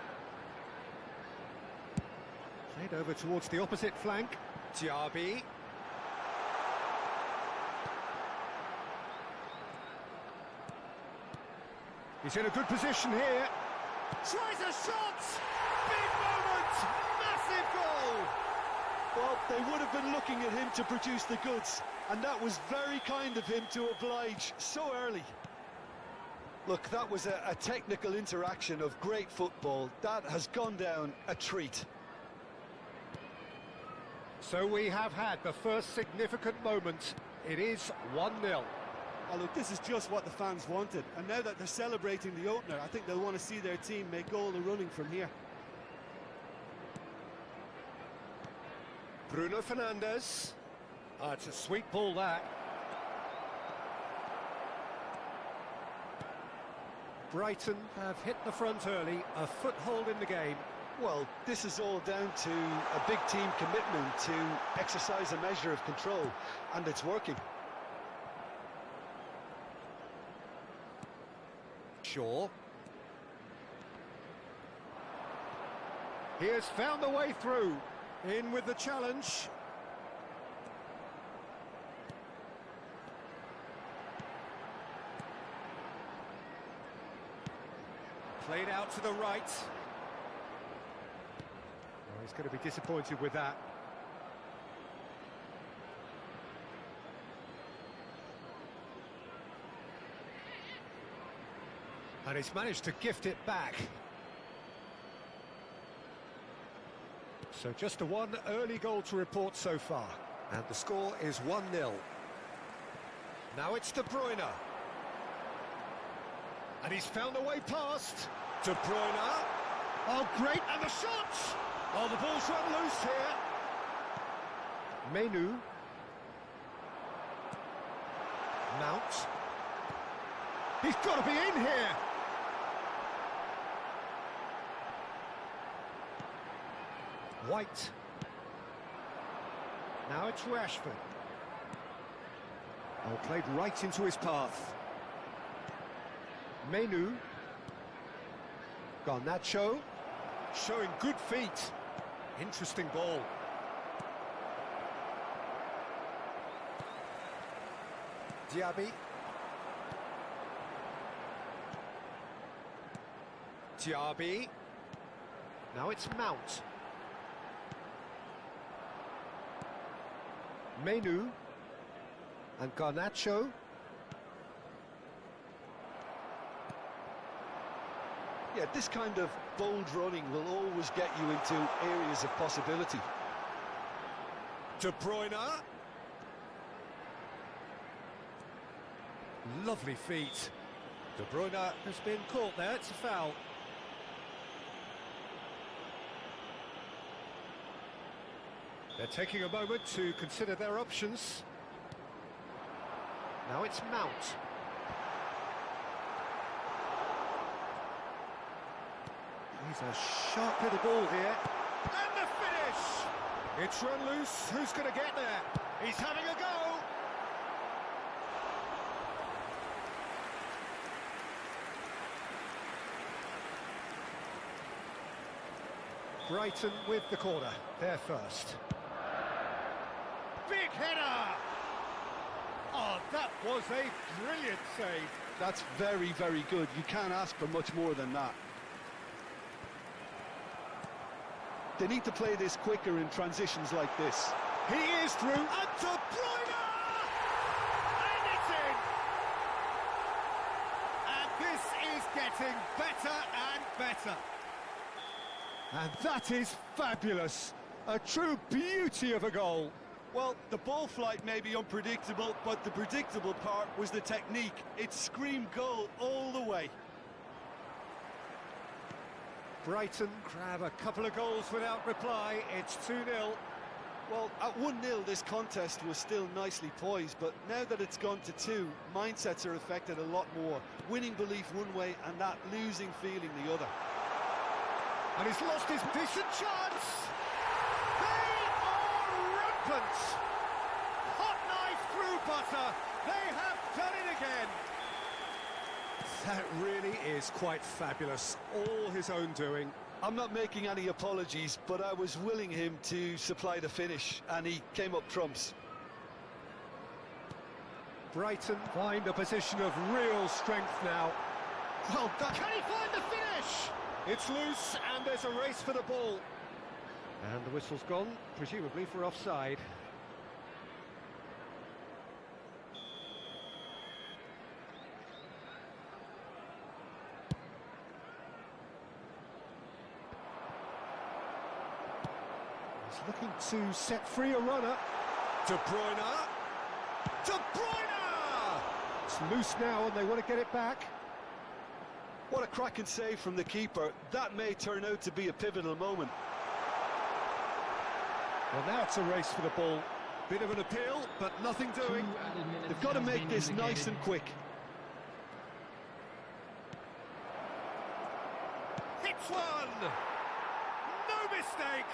S1: Played over towards the opposite flank. Diaby. He's in a good position here. Tries a shot! Big moment! Massive goal!
S2: Well, they would have been looking at him to produce the goods, and that was very kind of him to oblige so early. Look, that was a technical interaction of great football. That has gone down a treat.
S1: So we have had the first significant moment. It is 1-0.
S2: Oh, look, this is just what the fans wanted, and now that they're celebrating the opener, I think they'll want to see their team make all the running from here.
S1: Bruno Fernandes. It's a sweet ball, that. Brighton have hit the front early, a foothold in the game.
S2: Well, this is all down to a big team commitment to exercise a measure of control, and it's working.
S1: Shaw. He has found a way through. In with the challenge. Played out to the right. Oh, he's going to be disappointed with that. And he's managed to gift it back. So just the one early goal to report so far. And the score is 1-0. Now it's De Bruyne. And he's found a way past. De Bruyne. Oh, great. And the shot! Oh, the ball's run loose here. Menu. Mount. He's got to be in here. White. Now it's Rashford. Oh, played right into his path. Menu. Garnacho. Showing good feet. Interesting ball. Diaby. Diaby. Now it's Mount. Menu and Garnacho.
S2: Yeah, this kind of bold running will always get you into areas of possibility.
S1: De Bruyne. Lovely feet. De Bruyne has been caught there, it's a foul. They're taking a moment to consider their options. Now it's Mount. He's a sharp little ball here. And the finish! It's run loose. Who's going to get there? He's having a go! Brighton with the corner. They're first. Big header! Oh, that was a brilliant save.
S2: That's very, very good. You can't ask for much more than that. They need to play this quicker in transitions like this.
S1: He is through, and De Bruyne! And it's in! And this is getting better and better. And that is fabulous. A true beauty of a goal.
S2: Well, the ball flight may be unpredictable, but the predictable part was the technique. It screamed goal all the way.
S1: Brighton grab a couple of goals without reply. It's 2-0.
S2: Well, at 1-0, this contest was still nicely poised, but now that it's gone to 2, mindsets are affected a lot more. Winning belief one way and that losing feeling the other.
S1: And he's lost his decent chance. They are rampant. Hot knife through butter. They have done it again. That really is quite fabulous. All his own doing.
S2: I'm not making any apologies, but I was willing him to supply the finish, and he came up trumps.
S1: Brighton find a position of real strength now. Well done. Can he find the finish? It's loose, and there's a race for the ball. And the whistle's gone, presumably for offside. He's looking to set free a runner. De Bruyne. De Bruyne! It's loose now, and they want to get it back.
S2: What a cracking save from the keeper. That may turn out to be a pivotal moment.
S1: Well, now it's a race for the ball. Bit of an appeal, but nothing doing.
S2: They've got to make this nice and quick.
S1: Hits one! No mistake!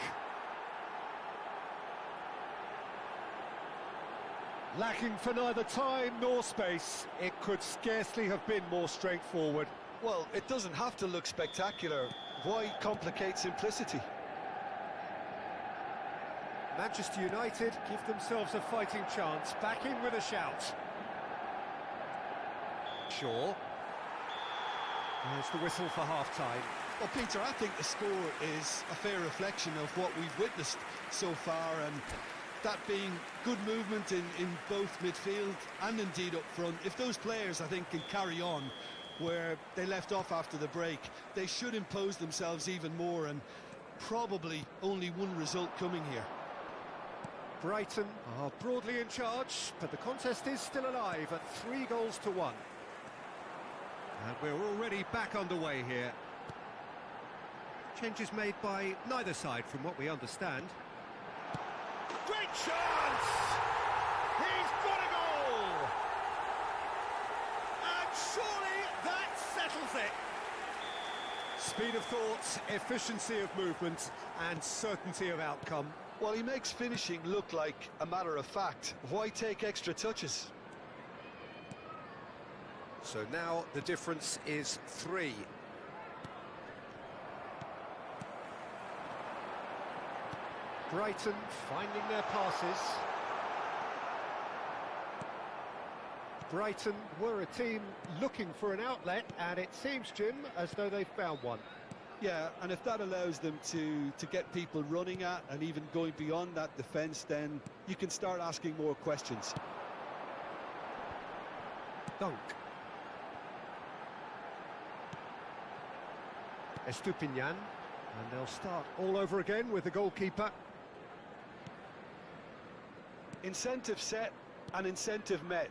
S1: Lacking for neither time nor space, it could scarcely have been more straightforward.
S2: Well, it doesn't have to look spectacular. Why complicate simplicity?
S1: Manchester United give themselves a fighting chance, back in with a shout. Shaw. There's the whistle for half-time.
S2: Well, Peter, I think the score is a fair reflection of what we've witnessed so far, and that being good movement in both midfield and indeed up front. If those players, I think, can carry on where they left off after the break, they should impose themselves even more, and probably only one result coming here.
S1: Brighton are broadly in charge, but the contest is still alive at 3-1. And we're already back underway here. Changes made by neither side from what we understand. Great chance! He's got a goal! And surely that settles it! Speed of thought, efficiency of movement, and certainty of outcome.
S2: Well, he makes finishing look like a matter of fact. Why take extra touches?
S1: So now the difference is 3. Brighton finding their passes. Brighton were a team looking for an outlet, and it seems, Jim, as though they've found one.
S2: Yeah, and if that allows them to get people running at and even going beyond that defence, then you can start asking more questions.
S1: Dunk. Estupinian, and they'll start all over again with the goalkeeper.
S2: Incentive set and incentive met.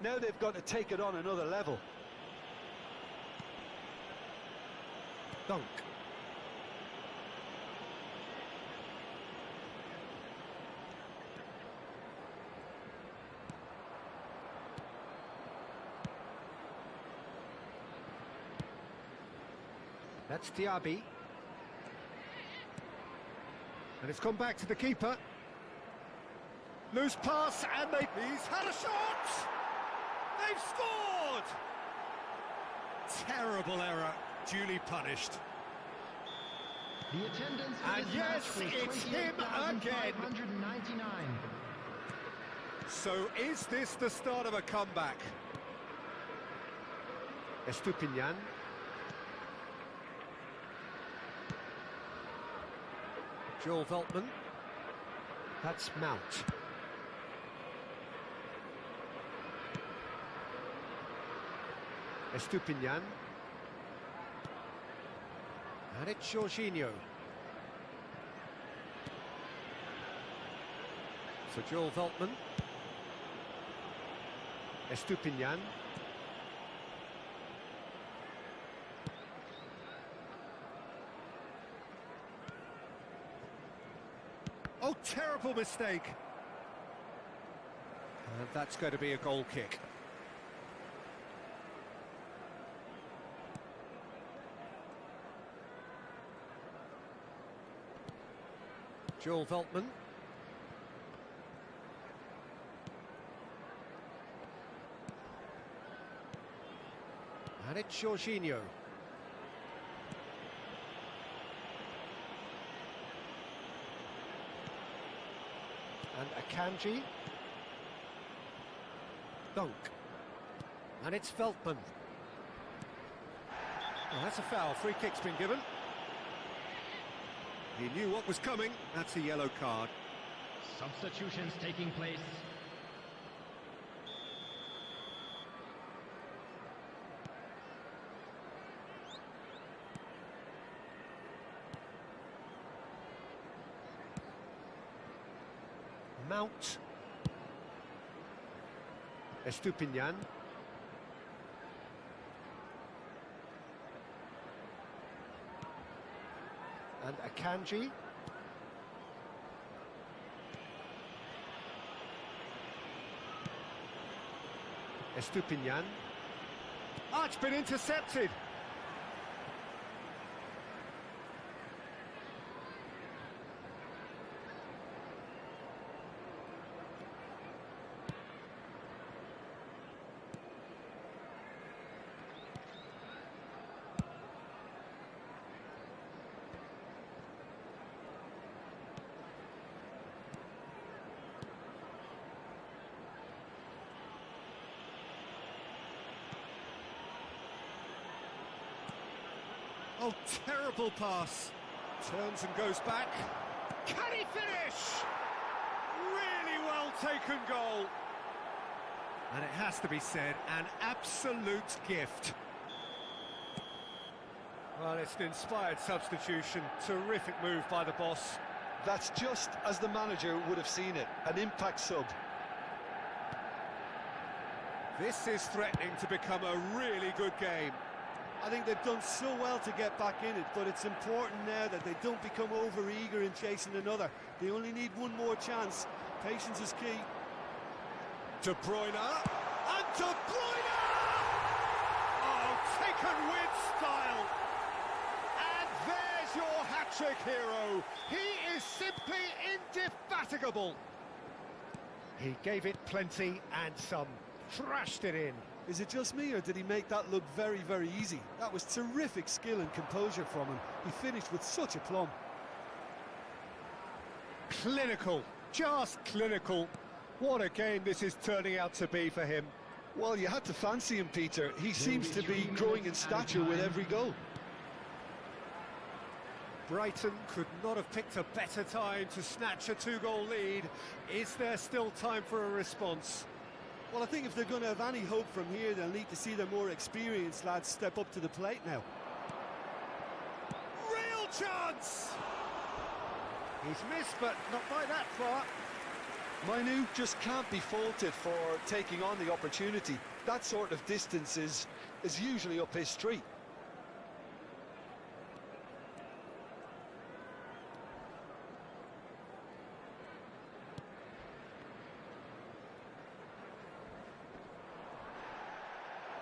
S2: Now they've got to take it on another level.
S1: Dunk. That's Diaby. And it's come back to the keeper. Loose pass, and he's had a shot! They've scored! Terrible error, duly punished.
S5: The attendance for
S1: And
S5: this
S1: yes,
S5: match was
S1: it's him again.
S5: 28,599.
S1: So is this the start of a comeback? Estupinian. Joel Veltman. That's Mount. Estupinian. And it's Jorginho. For Joel Veltman. Estupinian. Oh, terrible mistake. And that's going to be a goal kick. Joel Veltman. And it's Jorginho. And Akanji. Dunk. And it's Veltman. Oh, that's a foul. Free kick's been given. He knew what was coming. That's a yellow card.
S3: Substitutions taking place.
S1: Mount. Estupinian. And Akanji. Estupinian. Ah, it's been intercepted. Oh, terrible pass. Turns and goes back. Can he finish? Really well taken goal. And it has to be said, an absolute gift. Well, it's an inspired substitution. Terrific move by the boss.
S2: That's just as the manager would have seen it, an impact sub.
S1: This is threatening to become a really good game.
S2: I think they've done so well to get back in it, but it's important now that they don't become over-eager in chasing another. They only need one more chance. Patience is key.
S1: De Bruyne, and De Bruyne! Oh, taken with style. And there's your hat-trick hero. He is simply indefatigable. He gave it plenty and some. Thrashed it in.
S2: Is it just me, or did he make that look very, very easy? That was terrific skill and composure from him. He finished with such aplomb.
S1: Clinical, just clinical. What a game this is turning out to be for him.
S2: Well, you had to fancy him, Peter. He seems to be growing in stature with every goal.
S1: Brighton could not have picked a better time to snatch a two-goal lead. Is there still time for a response?
S2: Well, I think if they're going to have any hope from here, they'll need to see their more experienced lads step up to the plate now.
S1: Real chance! He's missed, but not by that far.
S2: Manu just can't be faulted for taking on the opportunity. That sort of distance is usually up his street.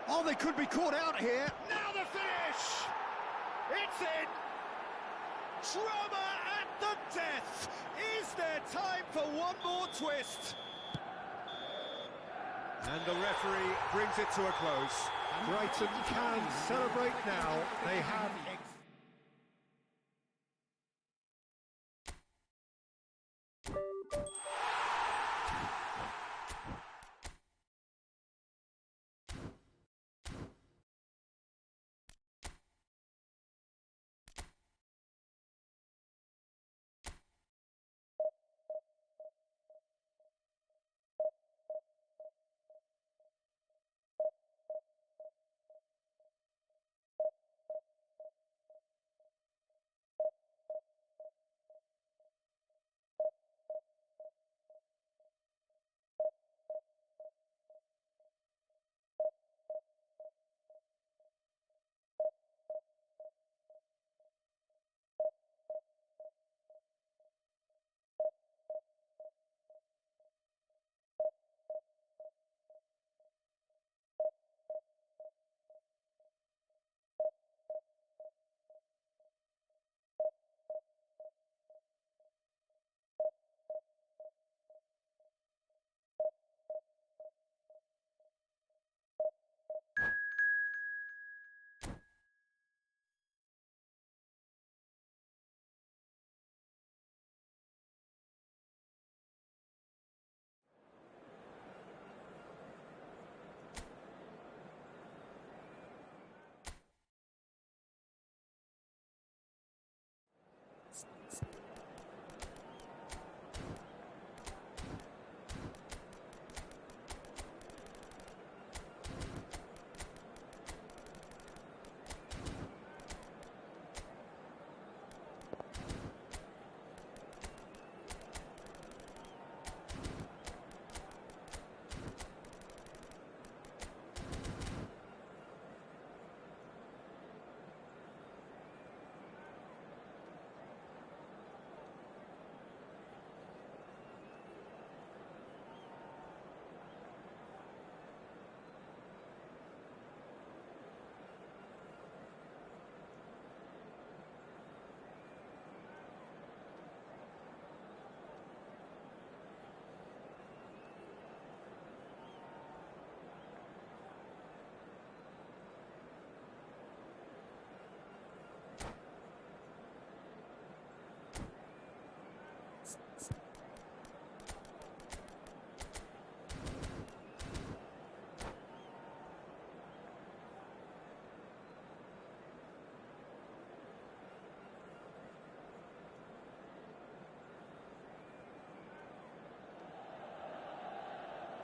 S1: Oh, they could be caught out here. Now the finish! It's in! Drama at the death! Is there time for one more twist? And the referee brings it to a close. Brighton can celebrate now. They have...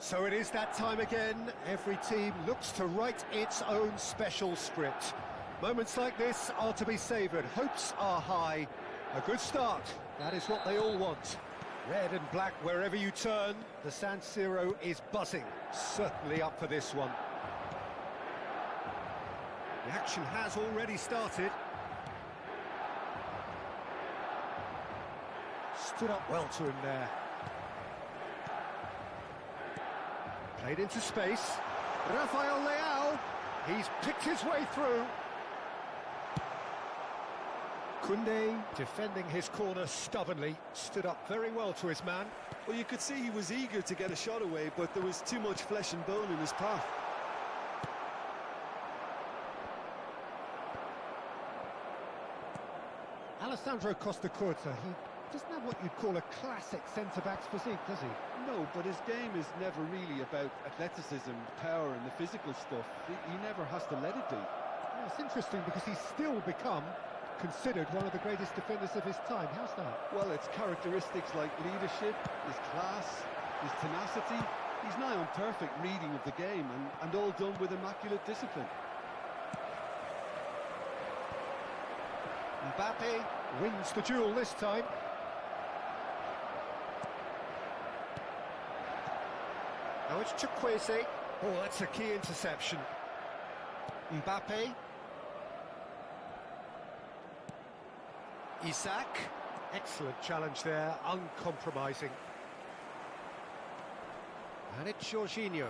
S1: So it is that time again. Every team looks to write its own special script. Moments like this are to be savoured. Hopes are high. A good start. That is what they all want. Red and black wherever you turn. The San Siro is buzzing. Certainly up for this one. The action has already started. Stood up well to him there. Played into space. Rafael Leao. He's picked his way through. Koundé defending his corner stubbornly. Stood up very well to his man.
S2: Well, you could see he was eager to get a shot away, but there was too much flesh and bone in his path.
S1: Alessandro Costacurta, he doesn't have what you'd call a classic centre-back's physique, does he?
S2: No, but his game is never really about athleticism, power and the physical stuff. He never has to let it be.
S1: Yeah, it's interesting because he's still become considered one of the greatest defenders of his time. How's that?
S2: Well, it's characteristics like leadership, his class, his tenacity. He's nigh on perfect reading of the game and all done with immaculate discipline.
S1: Mbappe wins the duel this time. Now it's Chukwueze. Oh, that's a key interception. Mbappe. Isak. Excellent challenge there, uncompromising. And it's Jorginho.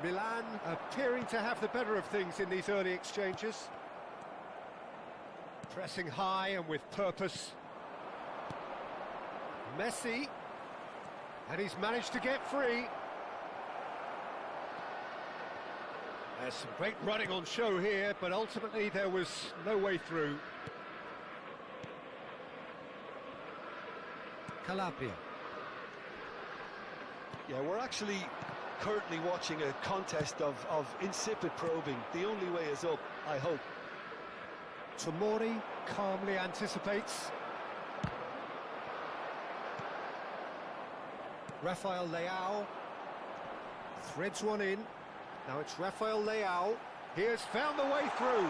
S1: Milan appearing to have the better of things in these early exchanges. Pressing high and with purpose. Messi. And he's managed to get free. There's some great running on show here, but ultimately there was no way through. Calabria.
S2: Yeah, we're actually currently watching a contest of insipid probing. The only way is up, I hope.
S1: Tomori calmly anticipates. Rafael Leao threads one in. Now it's Rafael Leao. He has found the way through.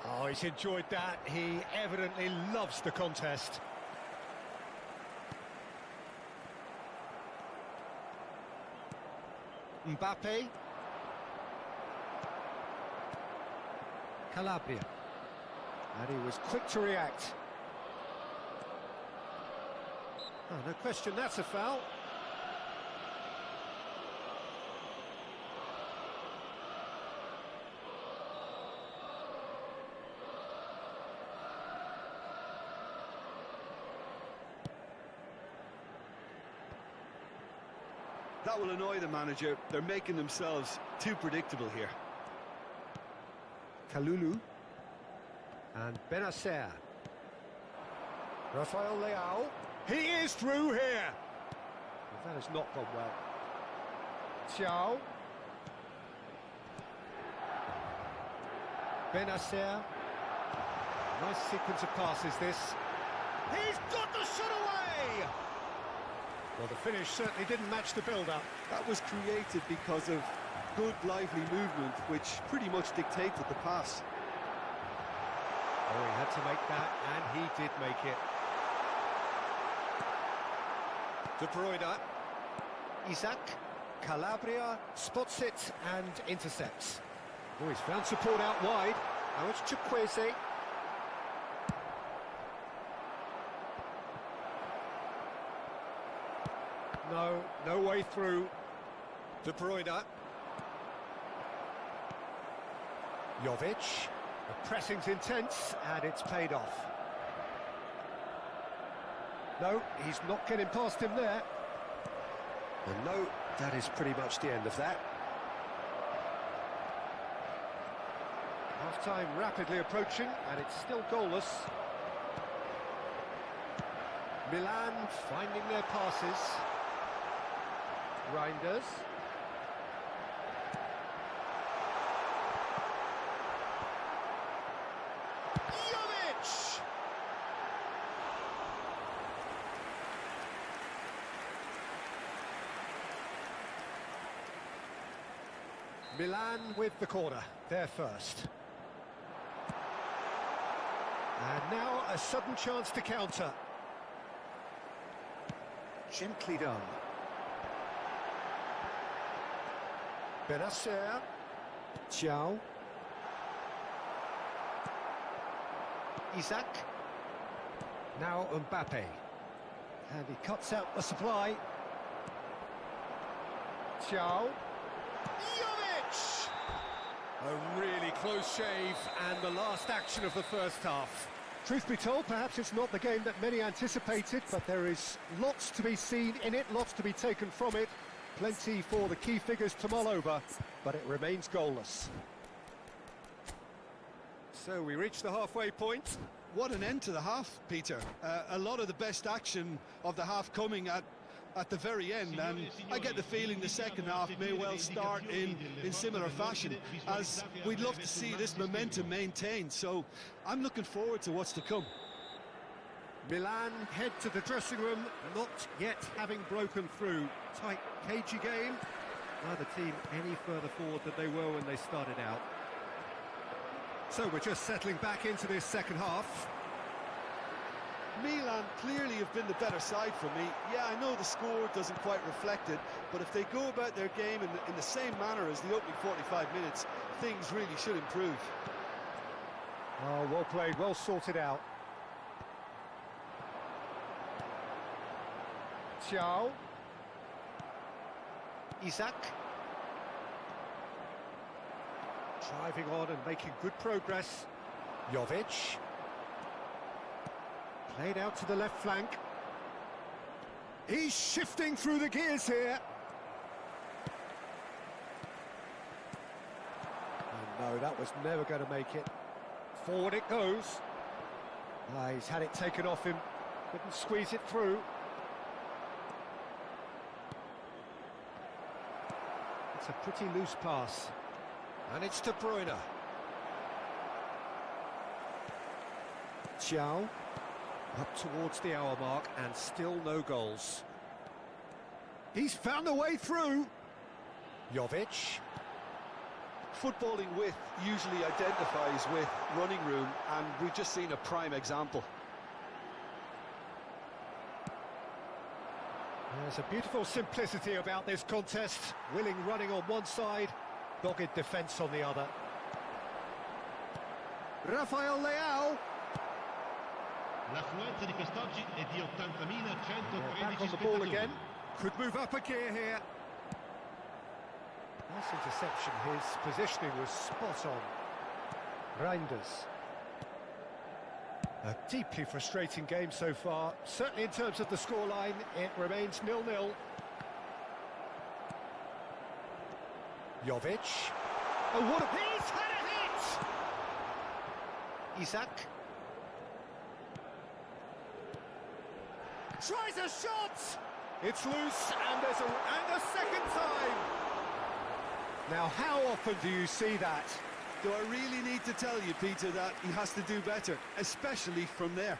S1: Oh, he's enjoyed that. He evidently loves the contest. Mbappe. Calabria. And he was quick to react. Oh, no question, that's a foul.
S2: That will annoy the manager. They're making themselves too predictable here.
S1: Kalulu and Benacer. Rafael Leao. He is through here. Well, that has not gone well. Thiaw. Benacer. Nice sequence of passes this. He's got the shot away! Well, the finish certainly didn't match the build-up.
S2: That was created because of good, lively movement, which pretty much dictated the pass.
S1: Oh, he had to make that, and he did make it. De Bruyne. Isak. Calabria spots it and intercepts. Oh, he's found support out wide. Now it's Chukwueze. No way through. De Bruyne. Jovic. The pressing's intense, and it's paid off. No, he's not getting past him there. And no, that is pretty much the end of that. Half-time rapidly approaching, and it's still goalless. Milan finding their passes. Reinders. Jovic! Milan with the corner, they're first. And now a sudden chance to counter. Gently done. Benacer. Ciao. Isaac. Now Mbappe. And he cuts out the supply. Ciao. Jovic! A really close shave, and the last action of the first half. Truth be told, perhaps it's not the game that many anticipated, but there is lots to be seen in it, lots to be taken from it. Plenty for the key figures to mull over, but it remains goalless. So we reach the halfway point.
S2: What an end to the half, Peter. A lot of the best action of the half coming at the very end, and I get the feeling the second half may well start in similar fashion, as we'd love to see this momentum maintained, so I'm looking forward to what's to come.
S1: Milan head to the dressing room, not yet having broken through. Tight, cagey game. Neither team any further forward than they were when they started out. So we're just settling back into this second half.
S2: Milan clearly have been the better side for me. Yeah, I know the score doesn't quite reflect it, but if they go about their game in the same manner as the opening 45 minutes, things really should improve.
S1: Oh, well played, well sorted out. Ciao. Isaac. Driving on and making good progress. Jovic. Played out to the left flank. He's shifting through the gears here. Oh no, that was never going to make it. Forward it goes. He's had it taken off him. Couldn't squeeze it through. It's a pretty loose pass. And it's De Bruyne. Ciao. Up towards the hour mark, and still no goals. He's found a way through. Jovic.
S2: Footballing width usually identifies with running room, and we've just seen a prime example.
S1: There's a beautiful simplicity about this contest. Willing running on one side, dogged defence on the other. Rafael Leao.
S4: L'affluenza di quest'oggi è di 80.113
S1: Back on the ball again. Could move up a gear here. Nice interception. His positioning was spot on. Reinders. A deeply frustrating game so far. Certainly in terms of the scoreline, it remains 0-0. Jovic. Oh, what a... He's had a hit! Isaac. Tries a shot! It's loose, and there's a second time! Now, how often do you see that?
S2: Do I really need to tell you, Peter, that he has to do better, especially from there?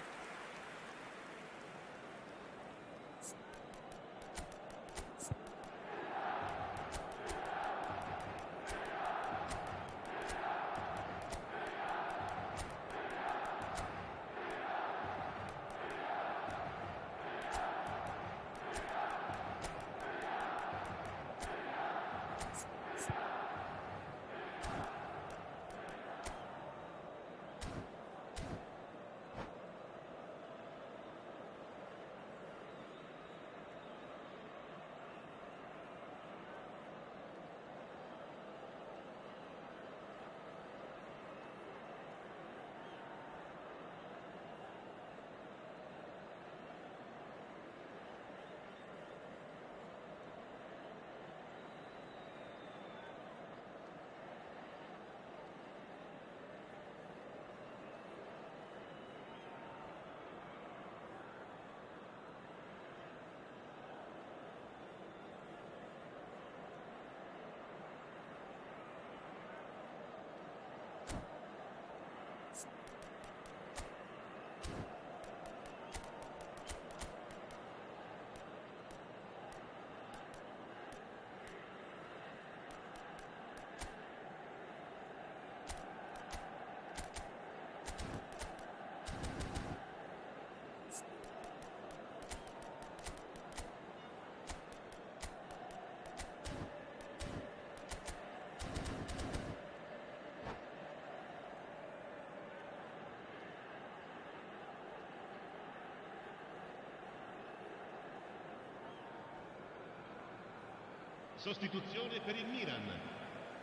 S4: Sostituzione per il Milan.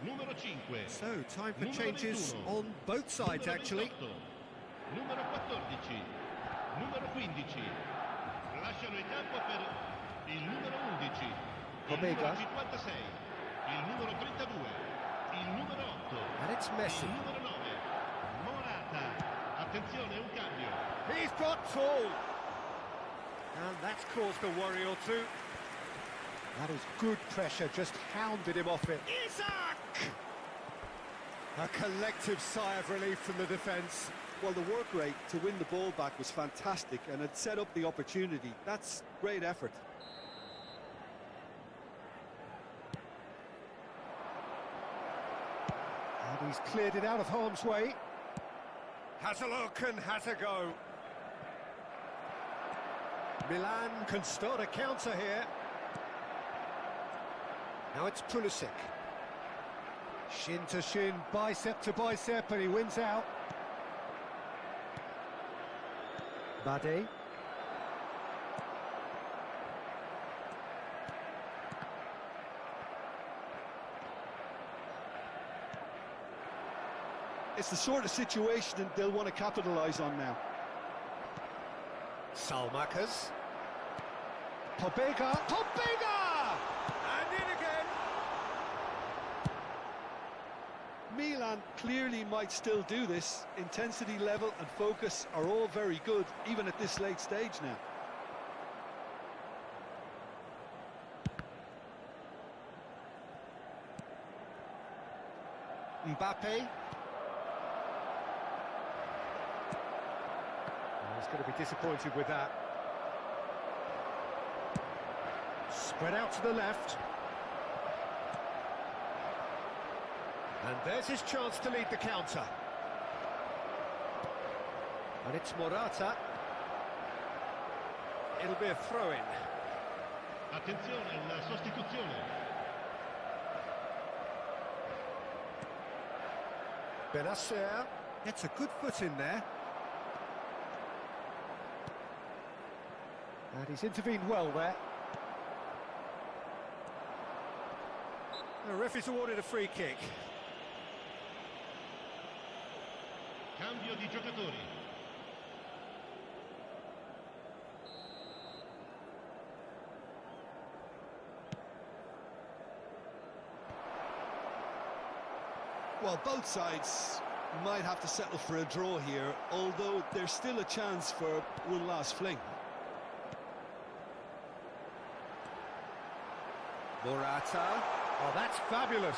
S4: Numero 5.
S1: So, time for
S4: Numero
S1: changes
S4: 21.
S1: on both sides,
S4: Numero
S1: actually.
S4: 28. Numero 14. Numero 15. Lasciano il campo per il numero 11. Il
S1: Pobega.
S4: numero 56. Il numero 32. Il numero 8.
S1: And it's Messi.
S4: Il numero 9. Morata. Attenzione, un cambio.
S1: He's got tall. And that's caused a worry or two. That is good pressure, just hounded him off it. Isaac! A collective sigh of relief from the defence.
S2: Well, the work rate to win the ball back was fantastic, and it set up the opportunity. That's great effort.
S1: And he's cleared it out of harm's way. Has a look and has a go. Milan can start a counter here. Now it's Pulisic. Shin to shin, bicep to bicep, and he wins out. Bade.
S2: It's the sort of situation that they'll want to capitalise on now.
S1: Salmakas. Pobega. Pobega! And in again.
S2: Milan clearly might still do this. Intensity level and focus are all very good, even at this late stage now.
S1: Mbappe. He's going to be disappointed with that. Spread out to the left. And there's his chance to lead the counter. And it's Morata. It'll be a throw-in.
S4: Attenzione, una sostituzione.
S1: Benacer gets a good foot in there. And he's intervened well there. The referee's awarded a free kick.
S4: Cambio di giocatori.
S2: Well, both sides might have to settle for a draw here, although there's still a chance for one last fling.
S1: Morata. Oh, that's fabulous.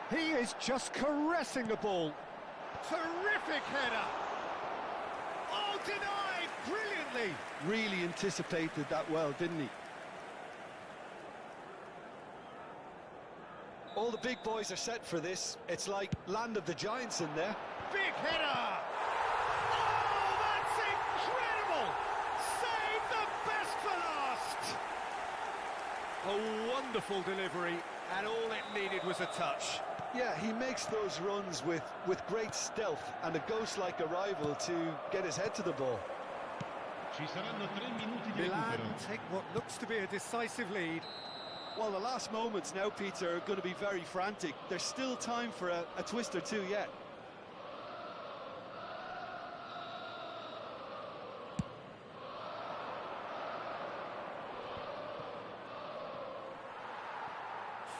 S1: He is just caressing the ball. Terrific header. Oh, denied brilliantly.
S2: Really anticipated that well, didn't he? All the big boys are set for this. It's like land of the giants in there.
S1: Big header. Oh, that's incredible. Save the best for last. A wonderful delivery, and all it needed was a touch.
S2: Yeah, he makes those runs with great stealth and a ghost-like arrival to get his head to the ball.
S4: Ci saranno 3 minuti di
S1: Milan
S4: recupero.
S1: take what looks to be a decisive lead.
S2: Well, the last moments now, Peter, are going to be very frantic. There's still time for a twist or two yet.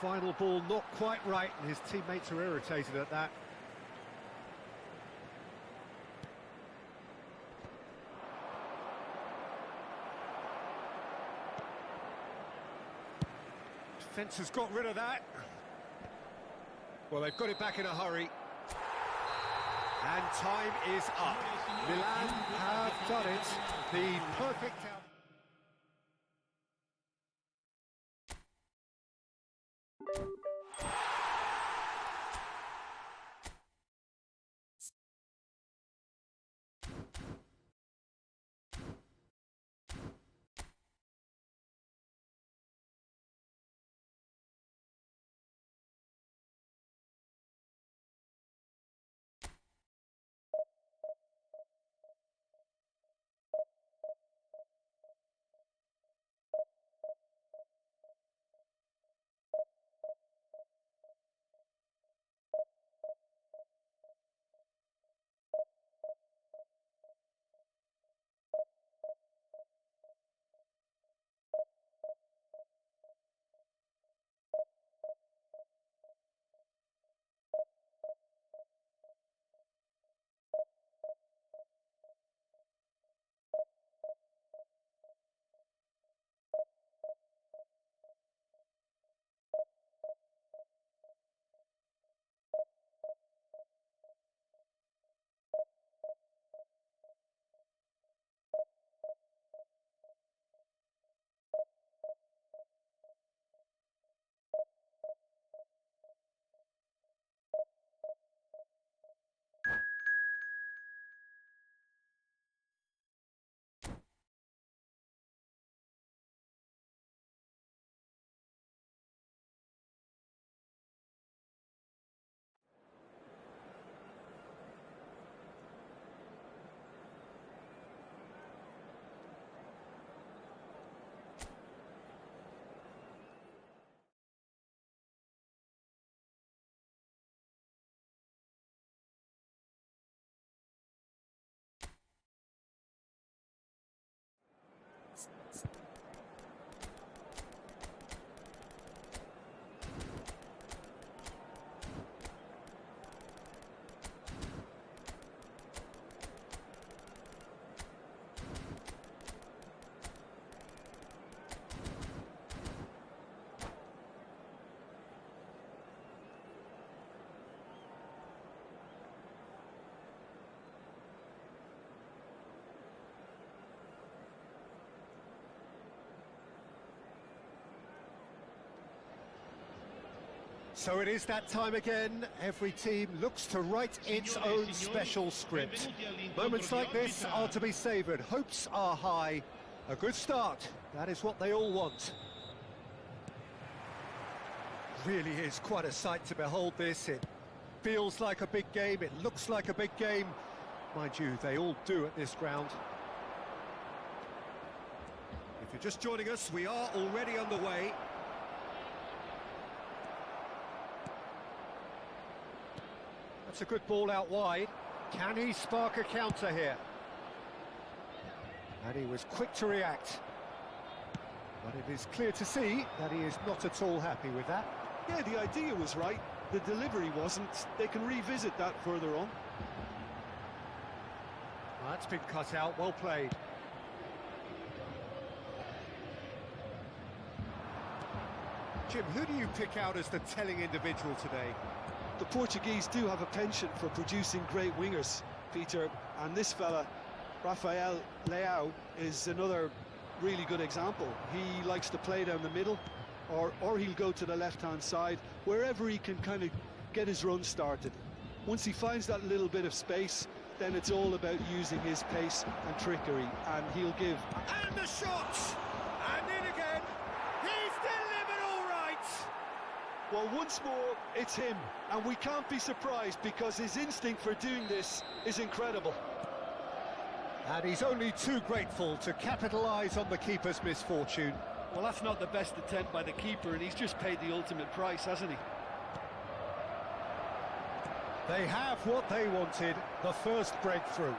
S1: Final ball not quite right, and his teammates are irritated at that. Defence has got rid of that. Well, they've got it back in a hurry. And time is up. Milan have done it. The perfect out. So it is that time again. Every team looks to write its own special script. Moments like this are to be savoured. Hopes are high. A good start. That is what they all want. Really is quite a sight to behold this. It feels like a big game. It looks like a big game. Mind you, they all do at this ground. If you're just joining us, we are already underway. That's a good ball out wide. Can he spark a counter here? And he was quick to react. But it is clear to see that he is not at all happy with that.
S2: Yeah, the idea was right. The delivery wasn't. They can revisit that further on.
S1: Well, that's been cut out. Well played. Jim, who do you pick out as the telling individual today?
S2: The Portuguese do have a penchant for producing great wingers, Peter, and this fella, Rafael Leao, is another really good example. He likes to play down the middle, or he'll go to the left-hand side, wherever he can kind of get his run started. Once he finds that little bit of space, then it's all about using his pace and trickery, and he'll give...
S1: And the shot! And in again! He's delivered all right!
S2: Well, once more, it's him, and we can't be surprised because his instinct for doing this is incredible.
S1: And he's only too grateful to capitalise on the keeper's misfortune.
S2: Well, that's not the best attempt by the keeper, and he's just paid the ultimate price, hasn't he?
S1: They have what they wanted, the first breakthrough.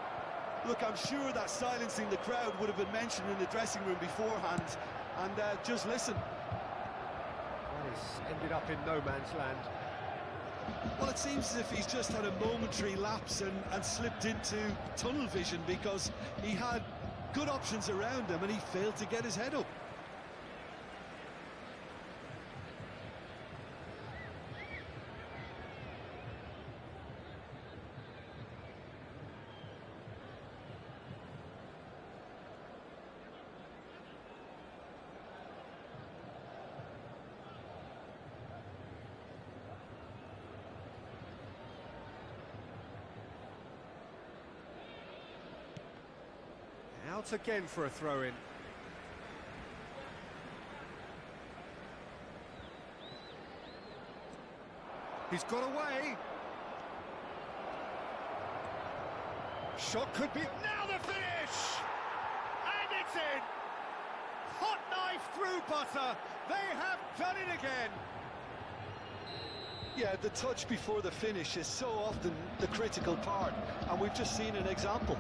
S2: Look, I'm sure that silencing the crowd would have been mentioned in the dressing room beforehand, and just listen.
S1: Well, he's ended up in no man's land.
S2: Well, it seems as if he's just had a momentary lapse and slipped into tunnel vision because he had good options around him and he failed to get his head up.
S1: Out again for a throw-in. He's got away. Shot could be... Now the finish! And it's in! Hot knife through butter. They have done it again.
S2: Yeah, the touch before the finish is so often the critical part, and we've just seen an example.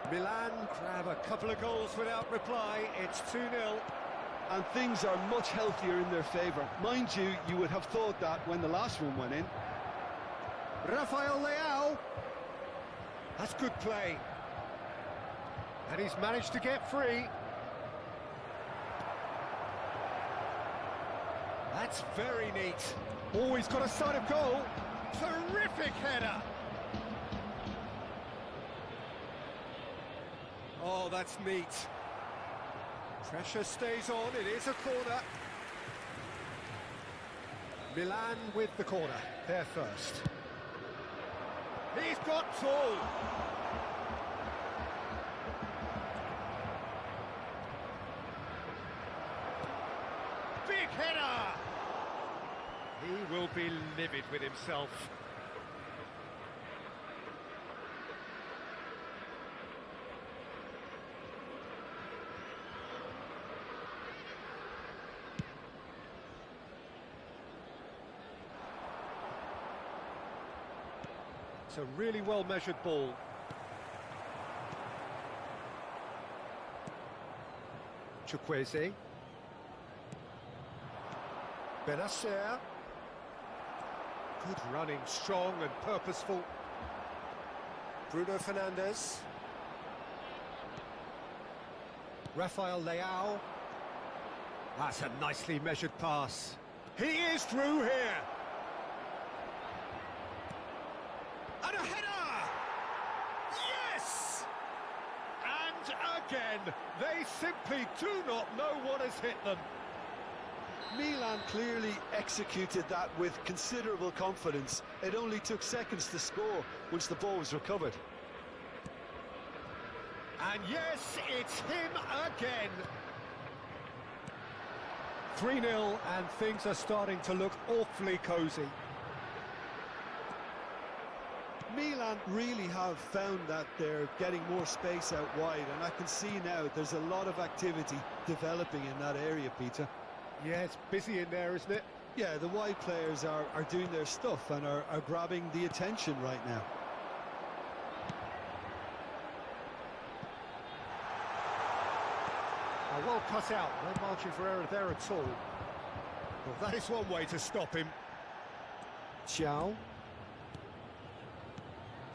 S1: Milan grab a couple of goals without reply. It's 2-0.
S2: And things are much healthier in their favour. Mind you, you would have thought that when the last one went in.
S1: Rafael Leao. That's good play. And he's managed to get free. That's very neat. Always got a sight of goal. Terrific header. Oh, that's neat. Pressure stays on, it is a corner. Milan with the corner, they're first. He's got full. Big header! He will be livid with himself. It's a really well-measured ball. Chukwueze. Benacer. Good running, strong and purposeful. Bruno Fernandes. Rafael Leao. That's a nicely measured pass. He is through here. And a header! Yes! And again, they simply do not know what has hit them.
S2: Milan clearly executed that with considerable confidence. It only took seconds to score once the ball was recovered.
S1: And yes, it's him again. 3-0, and things are starting to look awfully cosy.
S2: Milan really have found that they're getting more space out wide, and I can see now there's a lot of activity developing in that area, Peter.
S1: Yeah, it's busy in there, isn't it?
S2: Yeah, the wide players are doing their stuff and are grabbing the attention right now.
S1: Well cut out, no margin for error there at all. Well, that is one way to stop him. Chow.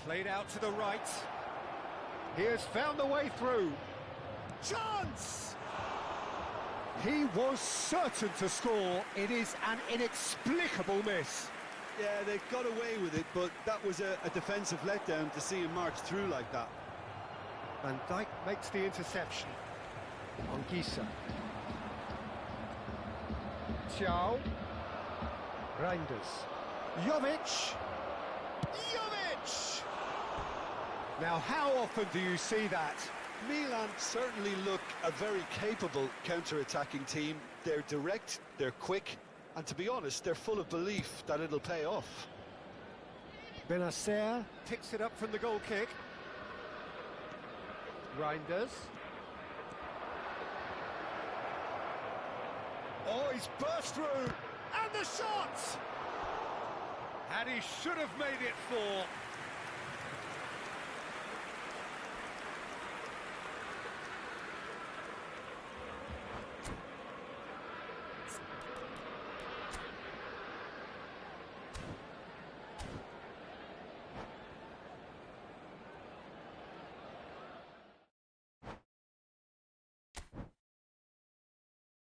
S1: Played out to the right. He has found the way through. Chance! He was certain to score. It is an inexplicable miss.
S2: Yeah, they got away with it, but that was a defensive letdown to see him march through like that.
S1: Van Dijk makes the interception. Anguissa. Chow. Reinders. Jovic. Jovic! Now, how often do you see that?
S2: Milan certainly look a very capable counter-attacking team. They're direct, they're quick, and to be honest, they're full of belief that it'll pay off.
S1: Benacer picks it up from the goal kick. Reinders. Oh, he's burst through, and the shot! And he should have made it 4.